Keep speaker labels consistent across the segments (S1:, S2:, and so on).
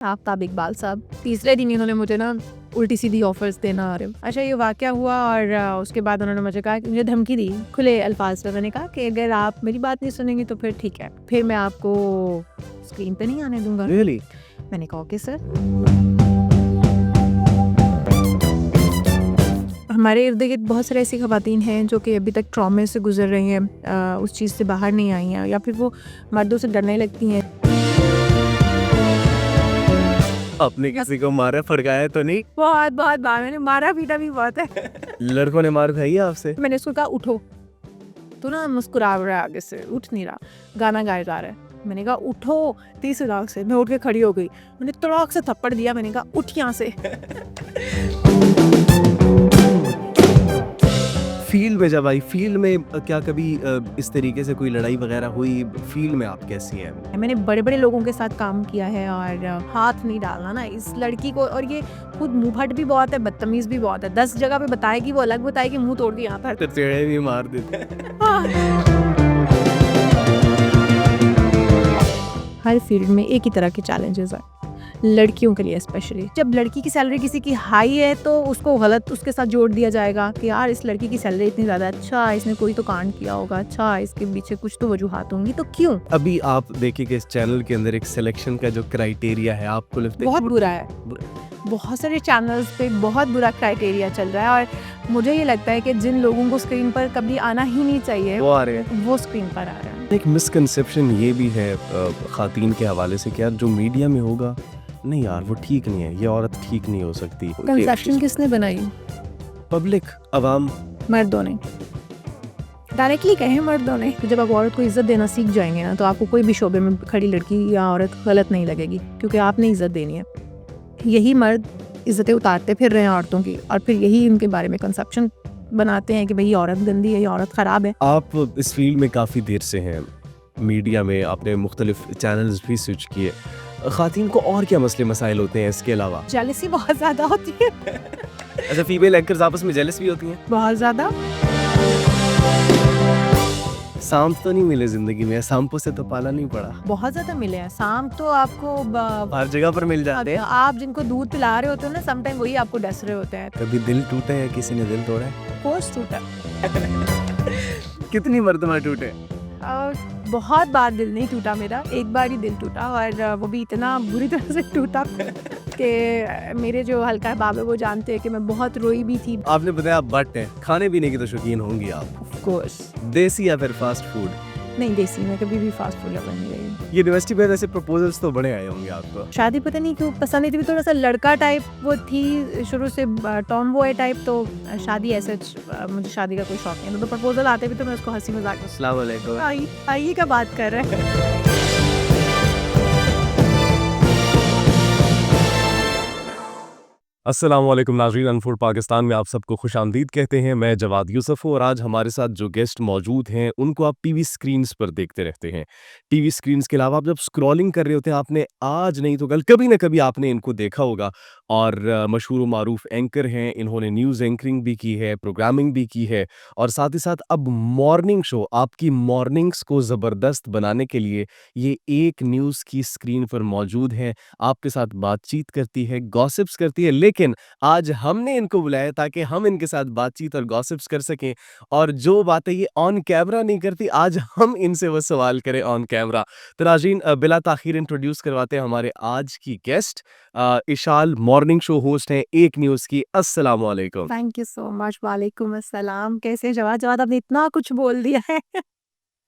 S1: आफ्ताब इकबाल साहब। तीसरे दिन इन्होंने मुझे ना उल्टी सीधी ऑफर्स देना आ रहे। अच्छा ये वाक़या हुआ और उसके बाद उन्होंने मुझे कहा कि मुझे धमकी दी खुले अल्फाज में। मैंने कहा कि अगर आप मेरी बात नहीं सुनेंगी तो फिर ठीक है, फिर मैं आपको स्क्रीन पे नहीं आने दूंगा।
S2: Really?
S1: मैंने कहा ओके सर। हमारे इर्द गिर्द बहुत सारी ऐसी ख़वातीन हैं जो कि अभी तक ट्रॉमे से गुजर रही हैं, उस चीज़ से बाहर नहीं आई हैं, या फिर वो मर्दों से डरने लगती हैं।
S2: आपने किसी को मारा फड़काया तो नहीं?
S1: बहुत बहुत बार मैंने मारा पीटा भी बहुत है।
S2: लड़कों ने मार खाई है आपसे?
S1: मैंने उसको कहा उठो, तो ना मुस्कुरा रहा है आगे से, उठ नहीं रहा, गाना गाया जा रहा है। मैंने कहा उठो, तीसरी राग से मैं उठ के खड़ी हो गई। मैंने तड़ाक से थप्पड़ दिया। मैंने कहा उठ यहाँ से।
S2: फील्ड में जब आई, फील्ड में क्या कभी इस तरीके से कोई लड़ाई वगैरह हुई? फील्ड में आप कैसी हैं?
S1: मैंने बड़े बड़े लोगों के साथ काम किया है और हाथ नहीं डालना ना इस लड़की को। और ये खुद मुंह फट भी बहुत है, बदतमीज भी बहुत है। 10 जगह पे बताएगी वो अलग बताएगी, मुंह तोड़ के यहाँ पर।
S2: तो चेहरे भी मार देते हैं।
S1: हर फील्ड में एक ही तरह के चैलेंजेस हैं, लड़कियों के लिए स्पेशली। जब लड़की की सैलरी किसी की हाई है तो उसको गलत उसके साथ जोड़ दिया जाएगा कि यार इस लड़की की सैलरी इतनी ज़्यादा, अच्छा इसने कोई तो कांड किया होगा, अच्छा इसके पीछे कुछ तो वजूहात होंगी। तो क्यों?
S2: अभी आप देखिए कि इस चैनल के अंदर एक सिलेक्शन का जो क्राइटेरिया है, आपको लगता है
S1: बहुत बुरा है। बहुत सारे चैनल्स पे बहुत बुरा क्राइटेरिया चल रहा है और मुझे ये लगता है कि जिन लोगों को स्क्रीन पर कभी आना ही नहीं चाहिए
S2: वो आ रहे हैं?
S1: वो स्क्रीन पर आ रहे हैं।
S2: एक मिसकंसेप्शन ये भी है खातून के हवाले से कि यार जो मीडिया में होगा, नहीं यार वो ठीक नहीं है, ये औरत ठीक नहीं हो सकती।
S1: कंसेप्शन किसने बनाई?
S2: पब्लिक, अवाम,
S1: मर्दों ने। डायरेक्टली कहें मर्दों ने। तो जब आप औरत को इज्जत देना सीख जाएंगे ना तो आपको कोई भी शोबे में खड़ी लड़की या औरत गलत नहीं लगेगी, क्योंकि आपने इज्जत देनी है। यही मर्द इज्जतें उतारते फिर रहे हैं औरतों की, और फिर यही उनके बारे में कंसेप्शन बनाते हैं कि भाई औरत गंदी है, ये औरत ख़राब है।
S2: आप इस फील्ड में काफ़ी देर से हैं, मीडिया में आपने मुख्तलिफ चैनल्स भी स्विच किए। खातून को और क्या मसले मसाइल होते हैं इसके अलावा?
S1: जेलसी बहुत ज़्यादा होती है।
S2: अच्छा, फीमेल एंकर्स आपस में जेलस भी होती हैं?
S1: बहुत ज़्यादा।
S2: सांप तो नहीं मिले जिंदगी में? सांपों से तो पाला नहीं पड़ा।
S1: बहुत ज़्यादा मिले हैं सांप तो आपको
S2: हर जगह पर मिल जाते हैं।
S1: आप जिनको दूध पिला रहे होते हो ना, समटाइम वही आपको डस रहे होते हैं।
S2: कभी दिल टूटा है, किसी ने दिल तोड़ा है?
S1: कोर्स टूटा।
S2: कितनी मरतबा टूटे?
S1: बहुत बार दिल नहीं टूटा मेरा, एक बार ही दिल टूटा, और वो भी इतना बुरी तरह से टूटा कि मेरे जो हल्का बाब है वो जानते हैं कि मैं बहुत रोई भी थी।
S2: आपने बताया आप बट हैं, खाने पीने की तो शौकीन होंगी आप।
S1: Of course.
S2: देसी या फिर फास्ट फूड?
S1: नहीं, देसी। मैं कभी भी फास्ट फूड लवर नहीं रही।
S2: यूनिवर्सिटी में ऐसे प्रपोजल्स तो बड़े आए होंगे आपको।
S1: शादी पता नहीं क्यों पसंद नहीं थी, थोड़ा सा लड़का टाइप वो थी शुरू से, टॉम बॉय टाइप। तो शादी ऐसे मुझे शादी का कोई शौक नहीं, तो प्रपोजल आते भी तो मैं उसको हंसी मजाक
S2: अस्सलाम वालेकुम।
S1: आइए का बात कर रहे हैं।
S2: अस्सलाम वालेकुम नाज़रीन, अनफूड पाकिस्तान में आप सबको खुशामदीद कहते हैं। मैं जवाद यूसुफ हूँ और आज हमारे साथ जो गेस्ट मौजूद हैं उनको आप टीवी स्क्रीन्स पर देखते रहते हैं। टीवी स्क्रीन्स के अलावा आप जब स्क्रॉलिंग कर रहे होते हैं, आपने आज नहीं तो कल कभी ना कभी आपने इनको देखा होगा। और मशहूर मारूफ एंकर हैं, इन्होंने न्यूज़ एंकरिंग भी की है, प्रोग्रामिंग भी की है, और साथ ही साथ अब मॉर्निंग शो, आपकी मॉर्निंग्स को ज़बरदस्त बनाने के लिए ये एक न्यूज़ की स्क्रीन पर मौजूद है, आपके साथ बातचीत करती है, गॉसिप्स करती है। लेकिन आज हमने इनको बुलाया ताकि हम इनके साथ बातचीत और गॉसिप्स कर सकें, और जो बातें ये ऑन कैमरा नहीं करती, आज हम इनसे वो सवाल करें ऑन कैमरा। तो नाज़रीन, बिला ताखीर इंट्रोड्यूस करवाते हैं हमारे आज की guest. Ishal morning show host हैं एक न्यूज़ की। अस्सलाम वालेकुम।
S1: Thank you so much. वालेकुम अस्सलाम। कैसे हैं जवाद? जवाद आपने इतना कुछ बोल दिया है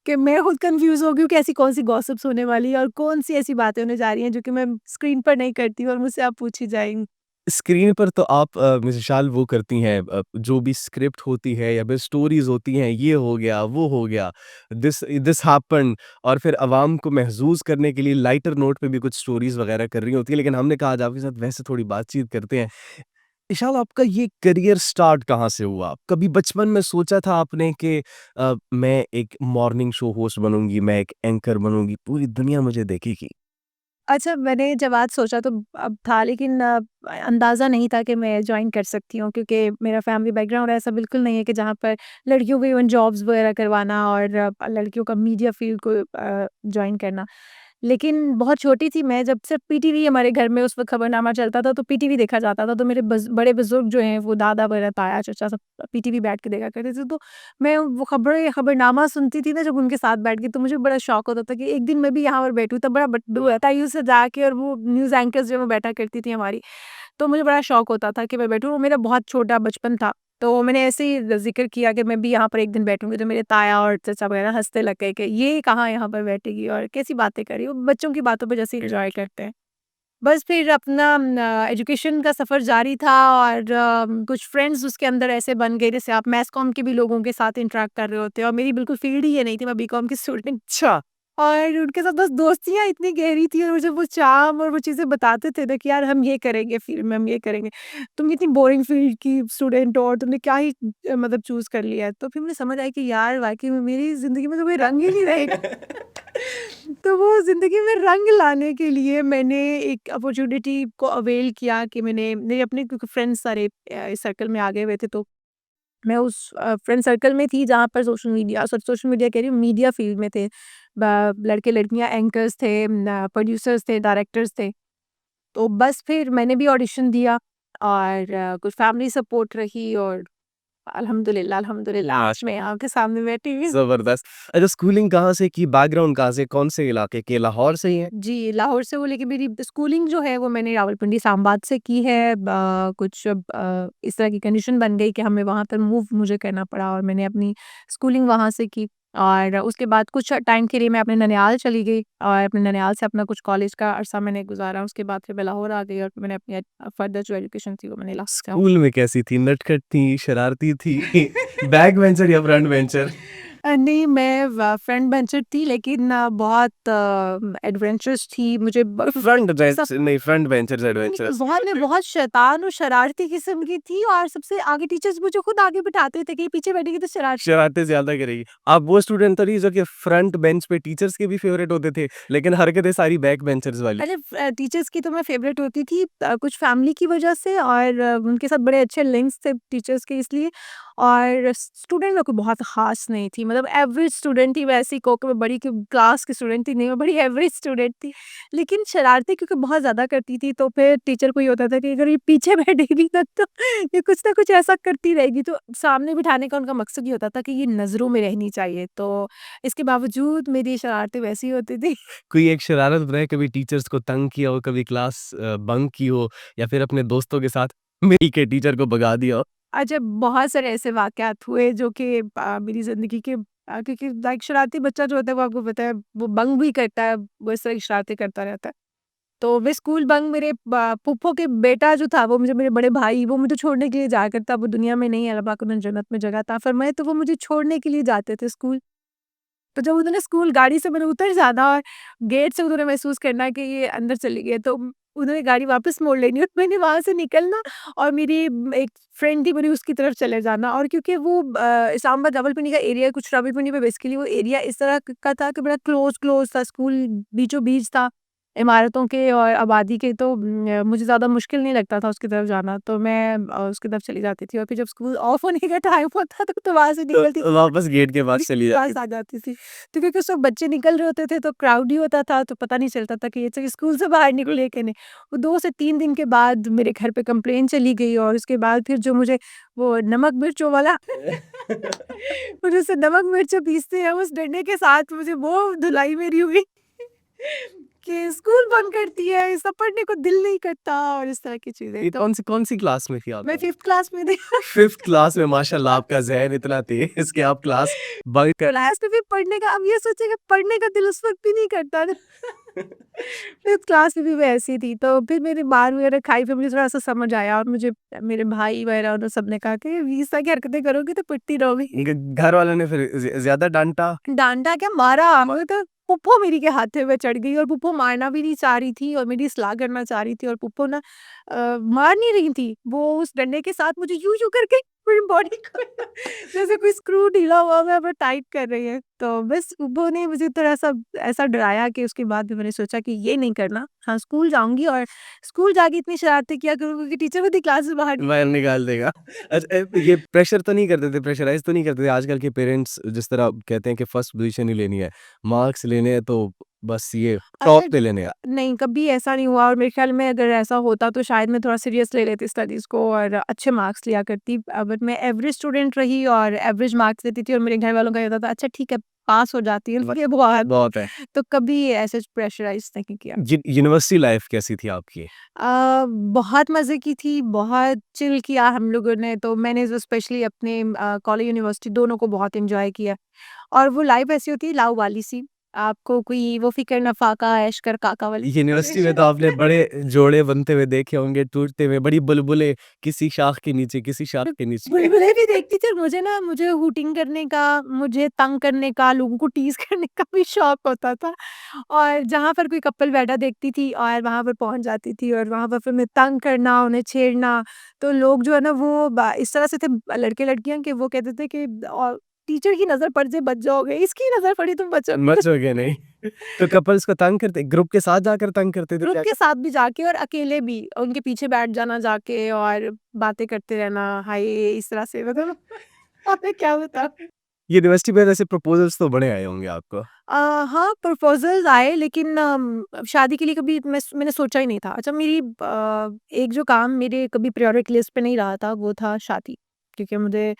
S1: कि मैं खुद कंफ्यूज हो गई हूँ कि ऐसी कौन सी गॉसिप्स होने वाली है और कौन सी ऐसी बातें होने जा रही हैं जो कि मैं स्क्रीन पर नहीं करती और मुझसे आप पूछी जाएंगी।
S2: स्क्रीन पर तो आप मिसाल वो करती हैं, जो भी स्क्रिप्ट होती है या फिर स्टोरीज होती हैं, ये हो गया, वो हो गया, दिस दिस हैपेंड, और फिर अवाम को महसूस करने के लिए लाइटर नोट पे भी कुछ स्टोरीज वगैरह कर रही होती है। लेकिन हमने कहा आज आपके साथ वैसे थोड़ी बातचीत करते हैं। इशाल, आपका ये करियर स्टार्ट कहाँ से हुआ? कभी बचपन में सोचा था आपने कि मैं एक मॉर्निंग शो होस्ट बनूंगी, मैं एक एंकर बनूंगी, पूरी दुनिया मुझे देखेगी?
S1: अच्छा, मैंने जब आज सोचा तो अब था, लेकिन अंदाज़ा नहीं था कि मैं जॉइन कर सकती हूँ, क्योंकि मेरा फैमिली बैकग्राउंड ऐसा बिल्कुल नहीं है कि जहाँ पर लड़कियों को इवन जॉब्स वगैरह करवाना और लड़कियों का मीडिया फील्ड को जॉइन करना। लेकिन बहुत छोटी थी मैं, जब सिर्फ़ पीटीवी हमारे घर में उस वक़्त खबरनामा चलता था, तो पीटीवी देखा जाता था। तो मेरे बड़े बुज़ुर्ग जो हैं, वो दादा वगैरह, ताया, चाचा सब पीटीवी बैठ के देखा करते थे। तो मैं वो खबरनामा सुनती थी ना जब उनके साथ बैठ के, तो मुझे बड़ा शौक होता था कि एक दिन मैं भी यहाँ पर बैठूँ। तब बड़ा बड्डू है, ताइयों से जाके, और वो न्यूज़ एंकर्स जो वो बैठा करती थी हमारी, तो मुझे बड़ा शौक होता था कि मैं बैठूँ। वो मेरा बहुत छोटा बचपन था, तो मैंने ऐसे ही ज़िक्र किया कि मैं भी यहाँ पर एक दिन बैठूँगी, तो मेरे ताया और चाचा वगैरह हँसने लग गए कि ये कहाँ यहाँ पर बैठेगी और कैसी बातें कर रही हो। बच्चों की बातों पे जैसे एन्जॉय करते हैं। बस फिर अपना एजुकेशन का सफ़र जारी था, और कुछ फ्रेंड्स उसके अंदर ऐसे बन गए, जैसे आप मैस कॉम के भी लोगों के साथ इंटरैक्ट कर रहे होते हो, और मेरी बिल्कुल फ़ील्ड ही ये नहीं थी, मैं बीकॉम की स्टूडेंट।
S2: अच्छा।
S1: और उनके साथ बस दोस्तियाँ इतनी गहरी थी, और जब वो चार्म और वो चीज़ें बताते थे ना कि यार हम ये करेंगे फ़ील्ड में, हम ये करेंगे। तुम इतनी बोरिंग फ़ील्ड की स्टूडेंट हो और तुमने क्या ही मतलब चूज़ कर लिया है। तो फिर मुझे समझ आई कि यार वाक़ई में मेरी ज़िंदगी में तो कोई रंग ही नहीं रहेगा। तो वो ज़िंदगी में रंग लाने के लिए मैंने एक अपॉर्च्युनिटी को अवेल किया कि मैंने मेरे अपने, क्योंकि फ्रेंड्स सारे इस सर्कल में आ गए हुए थे, तो मैं उस फ्रेंड सर्कल में थी जहाँ पर सोशल मीडिया कह रही हूँ, मीडिया फ़ील्ड में थे। लड़के-लड़कियाँ एंकर्स थे, प्रोड्यूसर्स थे, डायरेक्टर्स थे। तो बस फिर मैंने भी ऑडिशन दिया, और कुछ फैमिली सपोर्ट रही, और अल्हम्दुलिल्लाह अल्हम्दुलिल्लाह आज मैं आपके सामने बैठी हुई हूँ।
S2: ज़बरदस्त। अच्छा, स्कूलिंग कहाँ से की? बैकग्राउंड कहाँ से? कौन से इलाके के? लाहौर से ही हैं?
S1: जी, लाहौर से हूँ, लेकिन मेरी स्कूलिंग जो है वो मैंने रावलपिंडी सामबाद से की है। कुछ इस तरह की कंडीशन बन गई कि हमें वहाँ पर मूव मुझे करना पड़ा, और मैंने अपनी स्कूलिंग वहाँ से की। और उसके बाद कुछ टाइम के लिए मैं अपने ननिहाल चली गई, और अपने ननिहाल से अपना कुछ कॉलेज का अरसा मैंने गुज़ारा। उसके बाद फिर मैं लाहौर आ गई, और मैंने अपनी फर्दर जो एजुकेशन थी वो मैंने लाहौर
S2: स्कूल में कैसी थी? नटखट थी, शरारती थी, बैक बेंचर या फ्रंट बेंचर?
S1: नहीं, मैं फ्रंट बेंचर थी, लेकिन बहुत एडवेंचरस थी। मुझे
S2: फ्रंट
S1: सब
S2: बेंच नहीं, फ्रंट बेंचर्स एडवेंचरस।
S1: बहुत मैं बहुत शैतान और शरारती किस्म की थी, और सबसे आगे टीचर्स मुझे खुद आगे बिठाते थे कि पीछे बैठेगी तो शरारत।
S2: शरारतें ज़्यादा करेगी। आप वो स्टूडेंट तो नहीं जो कि फ्रंट बेंच पे टीचर्स के भी फेवरेट होते थे, लेकिन हरकतें सारी बैक बेंचर्स वाली?
S1: अरे टीचर्स की तो मैं फेवरेट होती थी, कुछ फैमिली की वजह से, और उनके साथ बड़े अच्छे लिंक्स थे टीचर्स के, इसलिए। और स्टूडेंट में कोई बहुत खास नहीं थी, मतलब एवरेज स्टूडेंट थी, वैसी को कि मैं बड़ी क्लास की स्टूडेंट थी नहीं, मैं बड़ी एवरेज स्टूडेंट थी। लेकिन शरारती क्योंकि बहुत ज़्यादा करती थी, तो फिर टीचर को ये होता था कि अगर ये पीछे बैठेगी तो ये कुछ ना कुछ ऐसा करती रहेगी, तो सामने बिठाने का उनका मकसद ये होता था कि ये नज़रों में रहनी चाहिए। तो इसके बावजूद मेरी शरारतें वैसी होती थी।
S2: कोई एक शरारत बताएँ, कभी टीचर्स को तंग किया हो, कभी क्लास बंक की हो या फिर अपने दोस्तों के साथ मिल के टीचर को भगा दिया हो?
S1: अच्छा, बहुत सारे ऐसे वाक़यात हुए जो कि मेरी ज़िंदगी के क्योंकि लाइक शरारती बच्चा जो होता है वो आपको पता है वो बंक भी करता है, वो इस तरह की शरारतें करता रहता है। तो मैं स्कूल बंक मेरे फूफो के बेटा जो था वो मुझे मेरे बड़े भाई वो मुझे छोड़ने के लिए जाया करता, वो दुनिया में नहीं है, अल्लाह पाक उन्हें जन्नत में जगह अता फरमाए, तो वो मुझे छोड़ने के लिए जाते थे स्कूल। तो जब उन्होंने स्कूल गाड़ी से मैंने उतर जाना, और गेट से उन्होंने महसूस करना कि ये अंदर चली गई है, तो उन्होंने गाड़ी वापस मोड़ लेनी, और मैंने वहाँ से निकलना, और मेरी एक फ्रेंड थी मेरी उसकी तरफ चले जाना। और क्योंकि वो इस्लामाबाद रावलपिंडी का एरिया, कुछ रावलपिंडी में बेसिकली वो एरिया इस तरह का था कि बड़ा क्लोज था, स्कूल बीचों बीच था इमारतों के और आबादी के, तो मुझे ज़्यादा मुश्किल नहीं लगता था उसकी तरफ जाना, तो मैं उसकी तरफ चली जाती थी। और फिर जब स्कूल ऑफ होने का टाइम होता तो वहाँ से निकलती
S2: तो वापस गेट के पास चली जाती
S1: पास आ जाती थी। तो क्योंकि उस वक़्त बच्चे निकल रहे होते थे, तो क्राउड ही होता था, तो पता नहीं चलता था कि ये तो स्कूल से बाहर निकले कि नहीं। वो 2 से 3 दिन के बाद मेरे घर पे कंप्लेंट चली गई, और उसके बाद फिर जो मुझे वो नमक मिर्चों वाला मुझे उससे नमक मिर्च पीसते हैं, उस डंडे के साथ मुझे वो धुलाई मेरी हुई कि स्कूल बंक करती है, ये सब पढ़ने को दिल नहीं करता, और इस तरह की चीज़ें।
S2: ये
S1: तो
S2: कौन सी क्लास में थी आप?
S1: मैं 5th क्लास में थी।
S2: 5th क्लास में माशाल्लाह आपका ज़हन इतना तेज़ कि आप क्लास बंक कर
S1: क्लास में भी पढ़ने का, अब ये सोचिए कि पढ़ने का दिल उस वक़्त भी नहीं करता था। 5th क्लास में भी मैं ऐसी थी, तो फिर मेरी मार वगैरह खाई, फिर मुझे थोड़ा-सा समझ आया, और मुझे मेरे भाई वगैरह उन्होंने सबने कहा कि इस तरह की हरकतें करोगी तो पिटती रहोगी।
S2: घ घर वालों ने फिर ज़्यादा डाँटा?
S1: डाँटा क्या, मारा, मगर तो पुप्पो मेरी के हाथे में चढ़ गई, और पुप्पो मारना भी नहीं चाह रही थी और मेरी इस्लाह करना चाह रही थी, और पुप्पो ना मार नहीं रही थी, वो उस डंडे के साथ मुझे यूँ-यूँ करके मेरी बॉडी को जैसे कोई स्क्रू ढीला हुआ है वो टाइट कर रही है। तो बस पुप्पो ने मुझे थोड़ा-सा ऐसा डराया कि उसके बाद फिर मैंने सोचा कि ये नहीं करना। हाँ, स्कूल जाऊँगी, और स्कूल जाके इतनी शरारतें किया करूँगी कि टीचर मुझे क्लास से बाहर
S2: बाहर निकाल देगा। अच्छा, ये प्रेशर तो नहीं करते थे, प्रेशराइज़ तो नहीं करते थे? आजकल के पेरेंट्स जिस तरह कहते हैं कि फर्स्ट पोज़ीशन ही लेनी है, मार्क्स लेने हैं तो बस ये टॉप
S1: अगर
S2: पे लेने हैं।
S1: नहीं, कभी ऐसा नहीं हुआ और मेरे ख्याल में अगर ऐसा होता तो शायद मैं थोड़ा सीरियस ले लेती स्टडीज़ को और अच्छे मार्क्स लिया करती। बट मैं एवरेज स्टूडेंट रही और एवरेज मार्क्स लेती थी और मेरे घर वालों का ये होता था, अच्छा ठीक है, पास हो जाती है, ये बहुत।
S2: बहुत है।
S1: तो कभी ऐसे प्रेशराइज़ नहीं किया।
S2: यूनिवर्सिटी लाइफ कैसी थी आपकी?
S1: बहुत मज़े की थी, बहुत चिल किया हम लोगों ने, तो मैंने जो स्पेशली अपने कॉलेज यूनिवर्सिटी दोनों को बहुत एन्जॉय किया। और वो लाइफ़ ऐसी होती है लाऊ वाली सी, आपको कोई वो फ़िक्र ना फ़ाका ऐश कर काका वाली
S2: यूनिवर्सिटी में तो आपने बड़े जोड़े बनते हुए देखे होंगे, टूटते हुए, बड़ी बुलबुलें किसी शाख के नीचे, किसी शाख के नीचे।
S1: बुलबुलें भी देखती थी और मुझे हूटिंग करने का, मुझे तंग करने का, लोगों को टीज़ करने का भी शौक होता था। और जहाँ पर कोई कपल बैठा देखती थी और वहाँ पर पहुँच जाती थी और वहाँ पर फिर मैं तंग करना, उन्हें छेड़ना। तो लोग जो है ना वो इस तरह से थे लड़के-लड़कियाँ कि वो कहते थे कि टीचर की नज़र पड़ जाए बच जाओगे, इसकी नज़र पड़ी तुम बचोगे।
S2: बचोगे नहीं। तो कपल्स को तंग करते ग्रुप के साथ जाकर तंग करते थे
S1: ग्रुप
S2: क्या?
S1: के साथ भी जाके और अकेले भी उनके पीछे बैठ जाना जाके और बातें करते रहना, हाय इस तरह से मतलब आपने क्या बताया।
S2: यूनिवर्सिटी में वैसे प्रपोज़ल्स तो बड़े आए होंगे आपको।
S1: हाँ, प्रपोज़ल्स आए लेकिन शादी के लिए कभी मैंने सोचा ही नहीं था। अच्छा मेरी एक जो काम मेरे कभी प्रायोरिटी लिस्ट पे नहीं रहा था वो था शादी। क्योंकि मुझे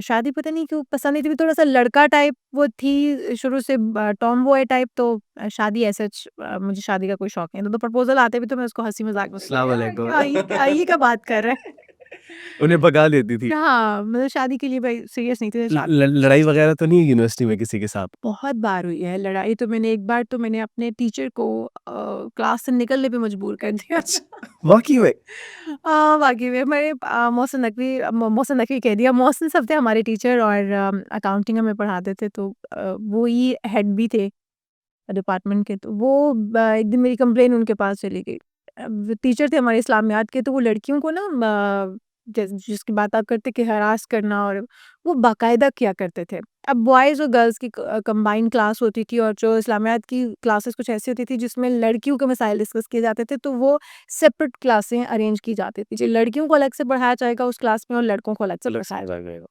S1: शादी पता नहीं क्यों पसंद नहीं थी, मैं थोड़ा-सा लड़का टाइप वो थी शुरू से टॉम बॉय टाइप, तो शादी एज़ सच मुझे शादी का कोई शौक नहीं था। तो प्रपोज़ल आते भी तो मैं उसको हँसी-मज़ाक में
S2: अस्सलाम वालेकुम।
S1: क्या ये क्या बात कर रहे हैं?
S2: उन्हें भगा देती थी।
S1: हाँ, मतलब शादी के लिए भाई सीरियस नहीं थे।
S2: लड़ाई वगैरह तो नहीं हुई यूनिवर्सिटी में किसी के साथ?
S1: बहुत बार हुई है लड़ाई, तो मैंने एक बार तो मैंने अपने टीचर को क्लास से निकलने पे मजबूर कर दिया।
S2: वाक़ई में?
S1: वाक़ई में मेरे मोहसिन नकवी कह दिया, मोहसिन सब थे हमारे टीचर और अकाउंटिंग हमें पढ़ाते थे, तो वो ही हेड भी थे डिपार्टमेंट के, तो वो एक दिन मेरी कंप्लेन उनके पास चली गई। वो टीचर थे हमारे इस्लामियात के, तो वो लड़कियों को ना जिसकी बात आप करते कि हरास करना और वो बाकायदा किया करते थे। अब बॉयज़ और गर्ल्स की कंबाइंड क्लास होती थी और जो इस्लामियात की क्लासेस कुछ ऐसी होती थी जिसमें लड़कियों के मसाइल डिस्कस किए जाते थे, तो वो सेपरेट क्लासें अरेंज की जाती थी। जो लड़कियों को अलग से पढ़ाया जाएगा उस क्लास में और लड़कों को अलग से पढ़ाया जाएगा।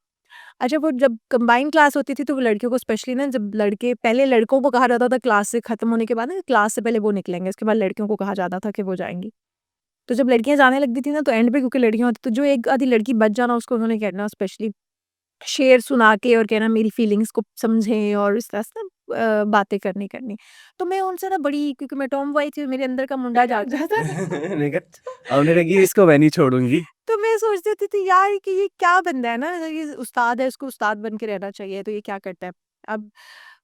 S1: अच्छा वो जब कंबाइंड क्लास होती थी तो वो लड़कियों को स्पेशली ना, जब लड़के पहले लड़कों को कहा जाता था क्लास से खत्म होने के बाद ना, क्लास से पहले वो निकलेंगे, उसके बाद लड़कियों को कहा जाता था कि वो जाएँगी। तो जब लड़कियाँ जाने लगती थी ना तो एंड पे क्योंकि लड़कियाँ होती तो जो एक आधी लड़की बच जाना उसको उन्होंने कहना स्पेशली शेर सुना के और कहना मेरी फीलिंग्स को समझें और इस तरह से ना बातें करनी। तो मैं उनसे ना बड़ी, क्योंकि मैं टॉम बॉय थी, मेरे अंदर का मुंडा जाग जाता
S2: मैंने कहा आपने लगी इसको मैं नहीं छोड़ूँगी।
S1: तो मैं सोचती होती थी यार कि ये क्या बंदा है ना, अगर ये उस्ताद है इसको उस्ताद बन के रहना चाहिए, तो ये क्या करता है। अब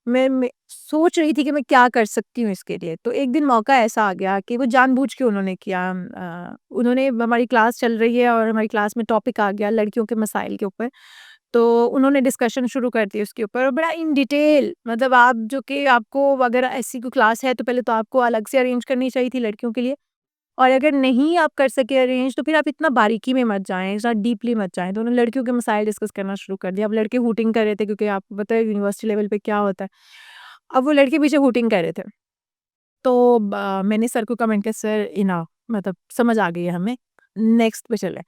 S1: मैं सोच रही थी कि मैं क्या कर सकती हूँ इसके लिए, तो एक दिन मौका ऐसा आ गया कि वो जानबूझ के उन्होंने किया। उन्होंने हमारी क्लास चल रही है और हमारी क्लास में टॉपिक आ गया लड़कियों के मसाइल के ऊपर, तो उन्होंने डिस्कशन शुरू कर दी उसके ऊपर और बड़ा इन डिटेल, मतलब आप जो कि आपको अगर ऐसी कोई क्लास है तो पहले तो आपको अलग से अरेंज करनी चाहिए थी लड़कियों के लिए, और अगर नहीं आप कर सके अरेंज तो फिर आप इतना बारीकी में मत जाएँ, इतना डीपली मत जाएँ। तो उन्होंने लड़कियों के मसाइल डिस्कस करना शुरू कर दिया। अब लड़के हूटिंग कर रहे थे क्योंकि आपको पता है यूनिवर्सिटी लेवल पे क्या होता है। अब वो लड़के पीछे हूटिंग कर रहे थे। तो मैंने सर को कमेंट किया, सर इनफ, मतलब समझ आ गई है हमें, नेक्स्ट पे चलें।